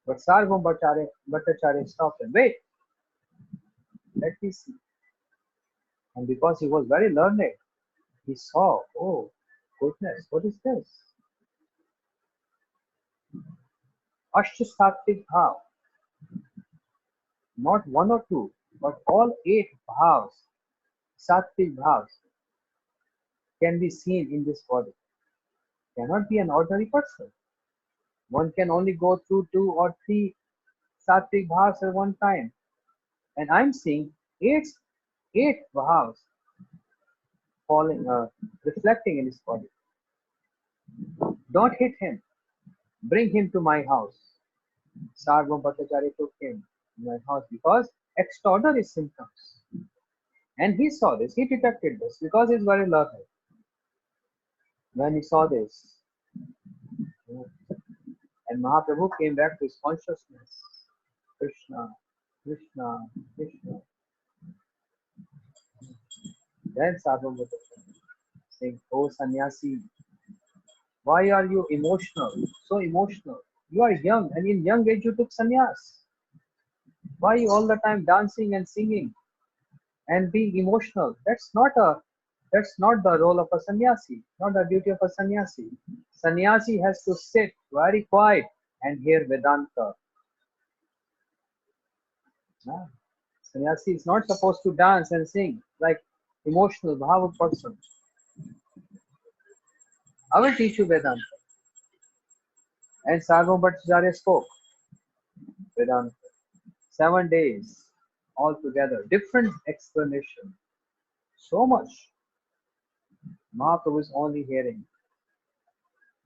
Speaker 1: But Sarvabhauma Bhattacharya stopped him. Wait, let me see. And because he was very learned, he saw, oh goodness, what is this? Ashtasattvic bhav. Not one or two, but all 8 bhavs, sattvic bhavs, can be seen in this body. Cannot be an ordinary person. One can only go through 2 or 3 sattvic bhavs at one time. And I'm seeing 8 bhavs falling, reflecting in his body. Don't hit him. Bring him to my house. Sarvabhauma Bhattacharya took him to my house because extraordinary symptoms. And he saw this, he detected this because he's very learned. When he saw this, and Mahaprabhu came back to his consciousness. Krishna, Krishna, Krishna. Then Sarvabhauma saying, "Oh sannyasi, why are you emotional? So emotional. You are young, and in young age you took sannyas. Why are you all the time dancing and singing and being emotional? That's not the role of a sannyasi, not the duty of a sannyasi. Sannyasi has to sit very quiet and hear Vedanta. Ah, sannyasi is not supposed to dance and sing like emotional bhava person. I will teach you Vedanta." And Sarvabhauma Bhattacharya spoke Vedanta. 7 days altogether, different explanation. So much. Mahaprabhu is only hearing,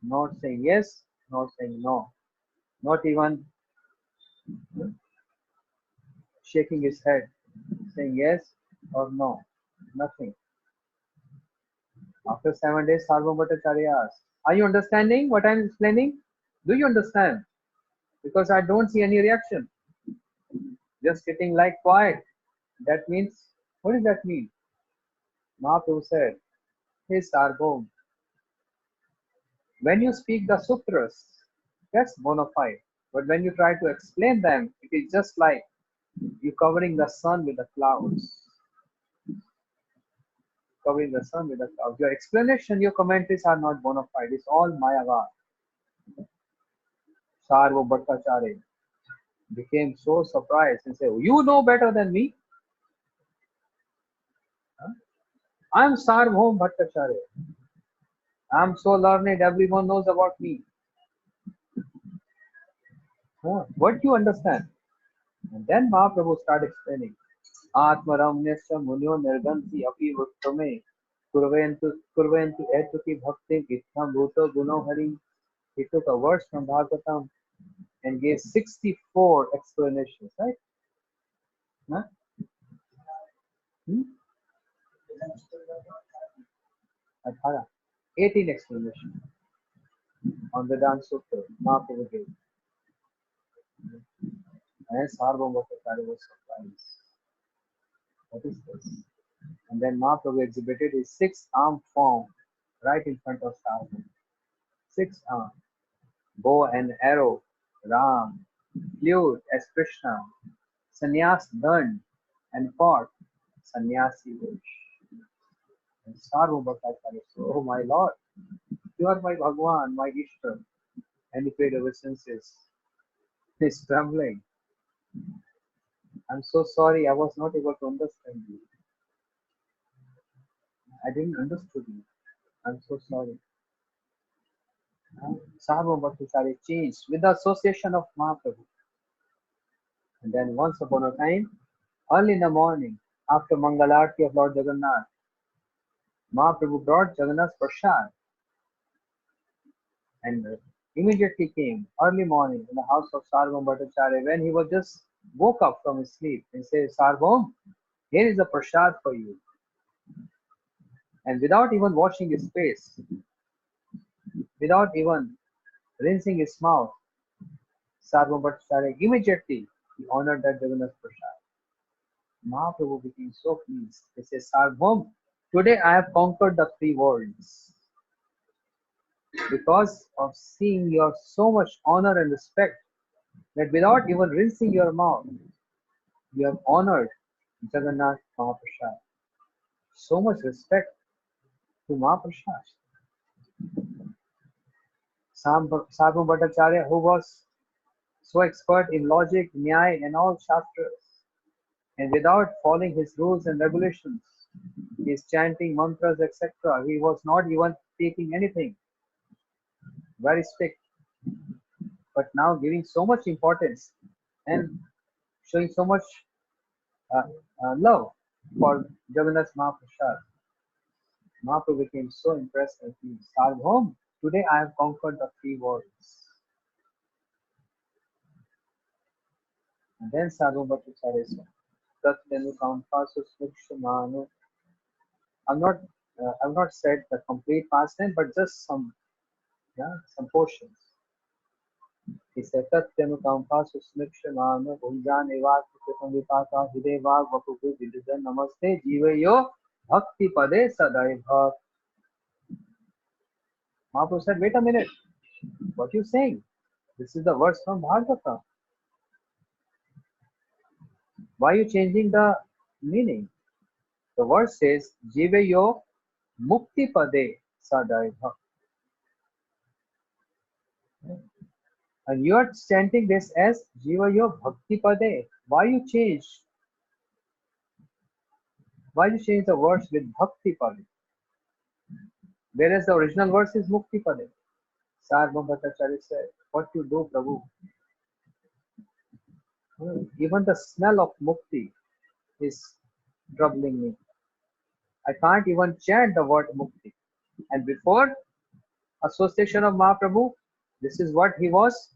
Speaker 1: not saying yes, not saying no, not even shaking his head, saying yes or no, nothing. After 7 days, Sarvabhauma Bhattacharya asked, "Are you understanding what I am explaining? Do you understand? Because I don't see any reaction. Just sitting like quiet. That means, what does that mean?" Mahaprabhu said, "Hey Sarvabhauma, when you speak the sutras, that's bona fide. But when you try to explain them, it is just like you covering the sun with the clouds. Covering the sun with the clouds. Your explanation, your commentaries are not bona fide. It's all Mayavad." Sarva Bhattacharya became so surprised and said, "You know better than me? Huh? I'm Sarvabhauma Bhattacharya. I'm so learned, everyone knows about me. Huh? What do you understand?" And then Mahaprabhu started explaining. Atmaramnyasya munyo nirganti api vuttame kurvayantu etuki bhakti itham bhuto guno hari. He took a verse from Bhagavatam and gave 64 explanations, right? Huh? Hmm? 18 18 explanations on Vedanta Sutra. Mahaprabhu gave. And Sarvabhauma Bhattacharya was surprised. What is this? And then Mahaprabhu exhibited his six-arm form right in front of Sarvabhauma. Six arms. Bow and arrow, Ram, flute as Krishna, sannyas done, and pot, sannyasi wish. And Sarvabhauma Bhattacharya said, "Oh my Lord, you are my Bhagwan, my Ishtar." And he paid obeisances. He's trembling. "I'm so sorry, I was not able to understand you. I didn't understand you. I'm so sorry." Sarvabhauma Bhattacharya changed with the association of Mahaprabhu. And then once upon a time, early in the morning, after Mangalarti of Lord Jagannath, Mahaprabhu brought Jagannath's prasad and immediately came early morning in the house of Sarvabhauma Bhattacharya when he was just woke up from his sleep and said, "Sarvabhauma, here is the prasad for you." And without even washing his face, without even rinsing his mouth, Sarvabhauma Bhattacharya immediately he honored that Jagannath prasad. Mahaprabhu became so pleased. He says, "Sarvabhauma, today I have conquered the three worlds. Because of seeing your so much honor and respect that without even rinsing your mouth, you have honored Jagannath Mahaprasad." So much respect to Mahaprasad. Sarvabhauma Bhattacharya, who was so expert in logic, nyaya, and all shastras, and without following his rules and regulations, his chanting mantras, etc., he was not even taking anything, very strict, but now giving so much importance and showing so much uh, love for Jagannath Mahaprasad. Mahaprabhu became so impressed and he started home. "Today I have conquered the three worlds." And then Sarvabhauma Bhattacharya said, I'm not I've not said the complete past tense, but just some, yeah, some portions. He said Tatyanukampa Susmikshana Bhunjaneva Vipaka Hideva Vapuku Vidijan Namaste Jivayo Bhakti Pade Sadaiva. Mahaprabhu said, wait a minute, what are you saying? This is the verse from Bhagavatam. Why are you changing the meaning? The verse says, Jivayo Mukti Pade Sadaiva. And you are chanting this as Jivayo Bhakti Pade. Why you change? Why you change the verse with Bhakti Pade? Whereas the original verse is Mukti Pade. Sarva Bhattacharya said, what you do, Prabhu? Even the smell of Mukti is troubling me. I can't even chant the word Mukti. And before association of Mahaprabhu, this is what he was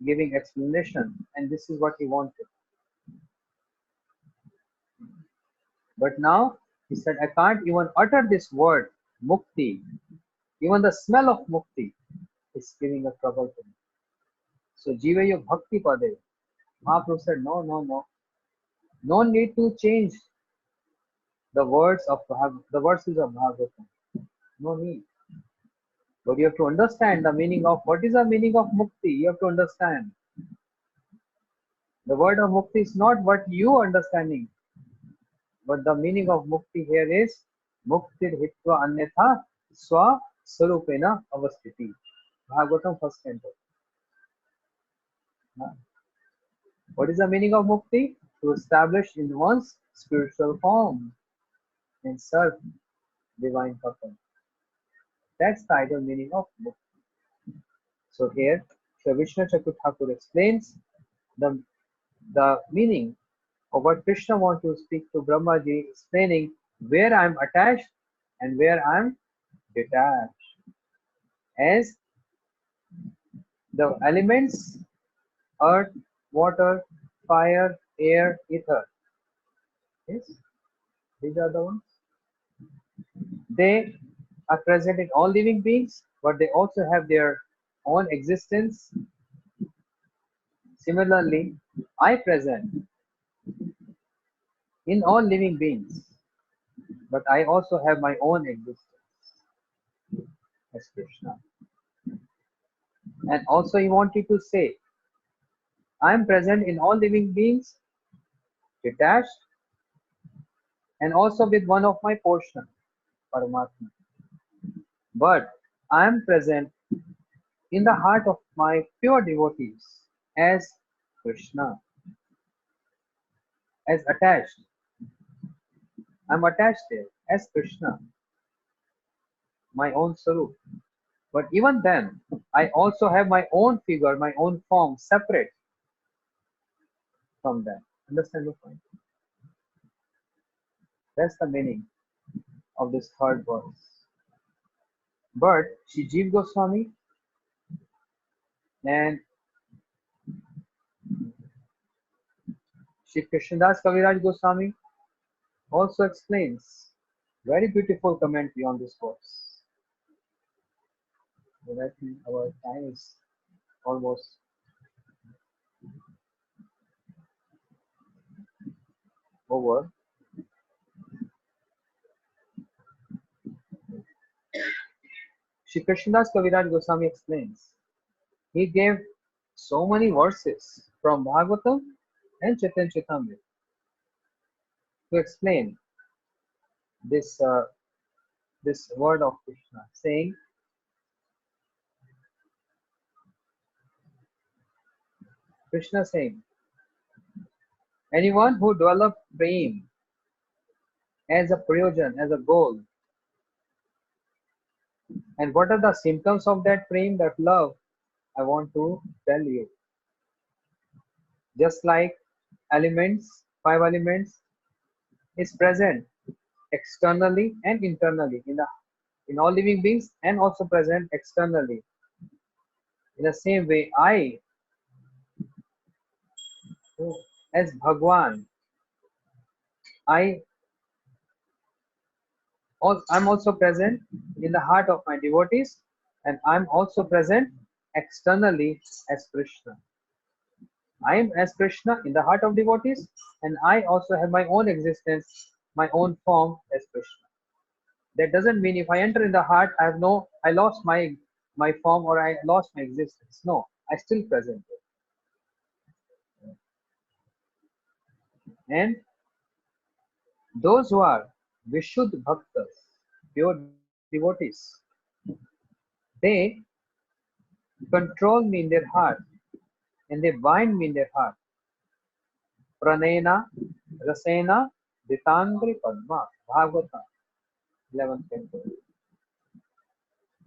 Speaker 1: giving explanation, and this is what he wanted. But now he said, I can't even utter this word Mukti. Even the smell of Mukti is giving a trouble to me. So Jivayo Bhakti Pade. Mahaprabhu said, no, no, no. No need to change the words of the verses of Bhagavatam. No need. But you have to understand the meaning of what is the meaning of Mukti. You have to understand. The word of Mukti is not what you are understanding. But the meaning of Mukti here is Muktir Hitva Anyatha Swa Sarupena Avastiti. Bhagavatam first canto. What is the meaning of Mukti? To establish in one's spiritual form and serve divine purpose. That's the ideal meaning of Mukti. So here, Sri Vishnu Chatuh Thakur explains the meaning of what Krishna wants to speak to Brahmaji, explaining where I am attached and where I am detached. As the elements, earth, water, fire, air, ether. Yes, these are the ones. They are present in all living beings, but they also have their own existence. Similarly, I present in all living beings, but I also have my own existence as Krishna. And also he wanted to say, I am present in all living beings, detached, and also with one of my portion, Paramatma. But I am present in the heart of my pure devotees as Krishna, as attached. I am attached there as Krishna, my own Sarup. But even then, I also have my own figure, my own form, separate from them. Understand the point? That's the meaning of this third verse. But Shri Jiva Goswami and Shri Krishnadas Kaviraj Goswami also explains very beautiful commentary on this verse. But I think our time is almost over. Shri Krishnadas Kaviraj Goswami explains. He gave so many verses from Bhagavatam and Chaitanya Caritamrta to explain this this word of Krishna, saying, Krishna saying, anyone who develops prem as a prayojan, as a goal, and what are the symptoms of that prem, that love, I want to tell you. Just like elements, five elements is present externally and internally in all living beings, and also present externally. In the same way, I, as Bhagwan, I'm also present in the heart of my devotees, and I'm also present externally as Krishna. I am as Krishna in the heart of devotees, and I also have my own existence, my own form as Krishna. That doesn't mean if I enter in the heart, I lost my form or I lost my existence. No, I still present there. And those who are Vishuddha Bhaktas, pure devotees, they control me in their heart and they bind me in their heart. Pranena, Rasena, Ditangri Padma, Bhagavatam 11th canto.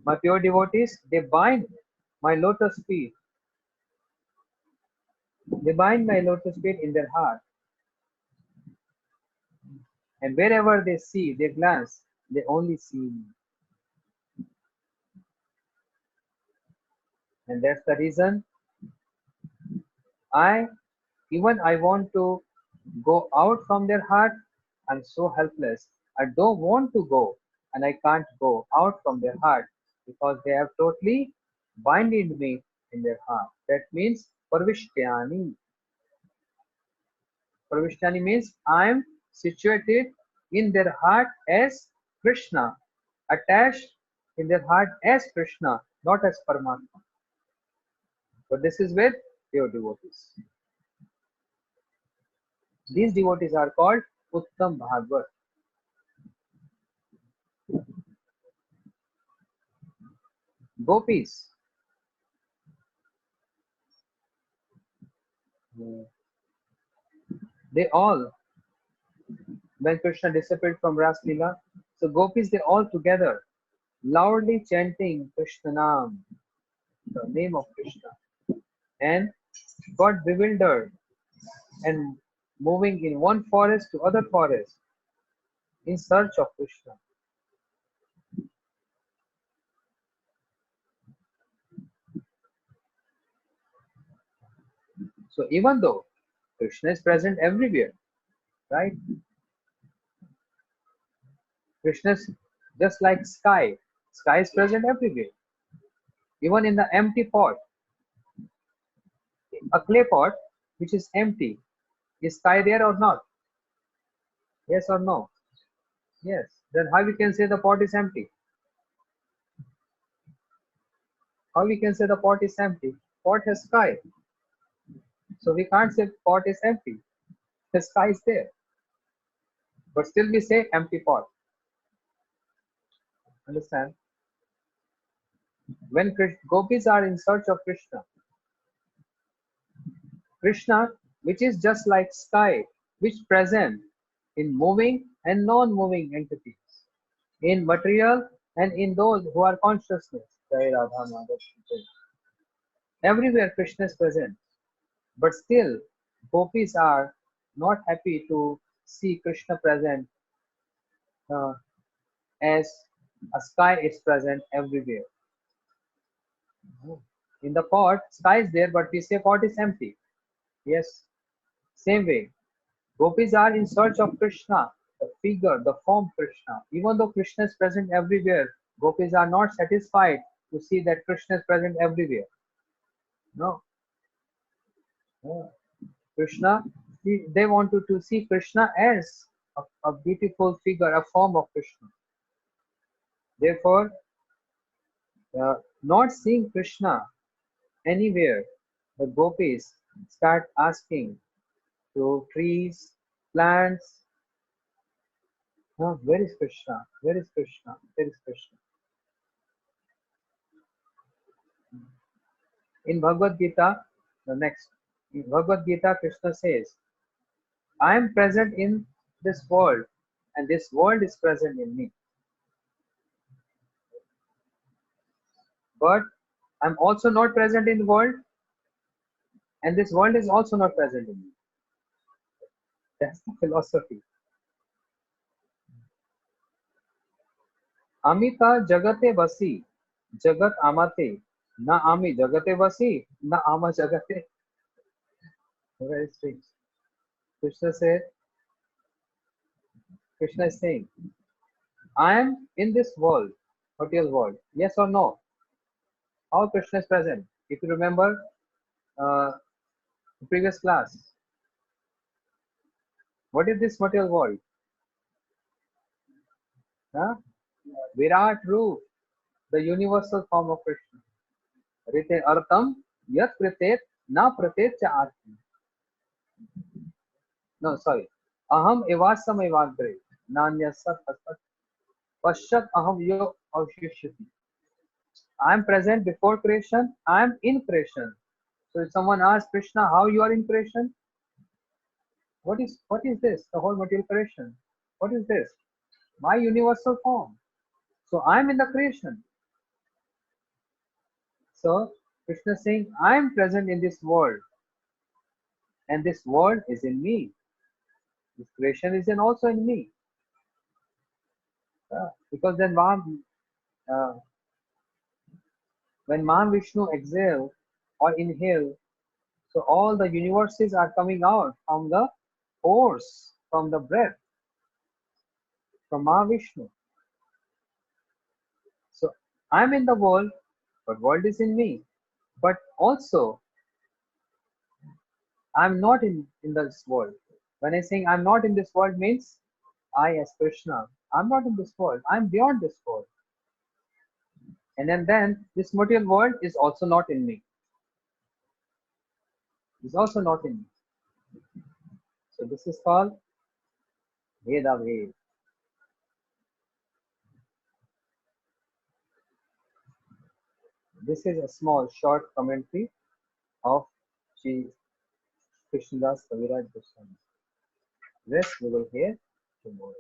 Speaker 1: My pure devotees, they bind my lotus feet. They bind my lotus feet in their heart. And wherever they see, they glance, they only see me. And that's the reason I want to go out from their heart. I'm so helpless. I don't want to go and I can't go out from their heart because they have totally binded me in their heart. That means Parvishtyani. Parvishtyani means I'm situated in their heart as Krishna, attached in their heart as Krishna, not as Paramatma. But this is with pure devotees. These devotees are called Uttam Bhagavat. Gopis. They all, when Krishna disappeared from Ras Lila, so gopis they all together, loudly chanting Krishna Nam, the name of Krishna, and got bewildered and moving in one forest to other forest in search of Krishna. So even though Krishna is present everywhere, right? Krishna is just like sky. Sky is present everywhere. Even in the empty pot, a clay pot which is empty, is sky there or not? Yes or no? Yes. Then how we can say the pot is empty? How we can say the pot is empty? Pot has sky. So we can't say pot is empty. The sky is there. But still we say empty pot. Understand? When gopis are in search of Krishna, Krishna, which is just like sky, which present in moving and non-moving entities, in material and in those who are consciousness. Jai Radha Madhav. Everywhere Krishna is present. But still, gopis are not happy to see Krishna present uh, as a sky is present everywhere. In the pot, sky is there, but we say pot is empty. Yes, same way. Gopis are in search of Krishna, the figure, the form Krishna. Even though Krishna is present everywhere, gopis are not satisfied to see that Krishna is present everywhere. No. No. Krishna, they want to see Krishna as a beautiful figure, a form of Krishna. Therefore, not seeing Krishna anywhere, the gopis start asking to trees, plants, where is Krishna? Where is Krishna? Where is Krishna? In Bhagavad Gita, the next, in Bhagavad Gita, Krishna says, I am present in this world and this world is present in me. But I'm also not present in the world and this world is also not present in me. That's the philosophy. Amita jagate vasi, jagat amate, na ami jagate vasi, na ama jagate. Very strange. Krishna said, Krishna is saying, I am in this world, material world. Yes or no? How Krishna is present? If you remember uh, the previous class, what is this material world? Huh? Virat Roop, the universal form of Krishna. Rite artam yat pratet na pratet cha arti. No, sorry. Aham evasam evagre nanya sat asat pashat aham yo avshishyati. I am present before creation. I am in creation. So if someone asks Krishna how you are in creation, what is this? The whole material creation. What is this? My universal form. So I am in the creation. So Krishna is saying, I am present in this world, and this world is in me. This creation is in also in me. Because then uh, when Mahavishnu exhale or inhale, so all the universes are coming out from the pores, from the breath, from Mahavishnu. So I'm in the world, but world is in me. But also I'm not in this world. When I saying I'm not in this world means I as Krishna, I'm not in this world. I'm beyond this world. And then this material world is also not in me. It's also not in me. So this is called Veda Ved. This is a small short commentary of Sri Krishnadas Kaviraj Goswami. Rest we will hear tomorrow.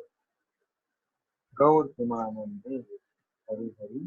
Speaker 1: Gaur Himanande Hari Hari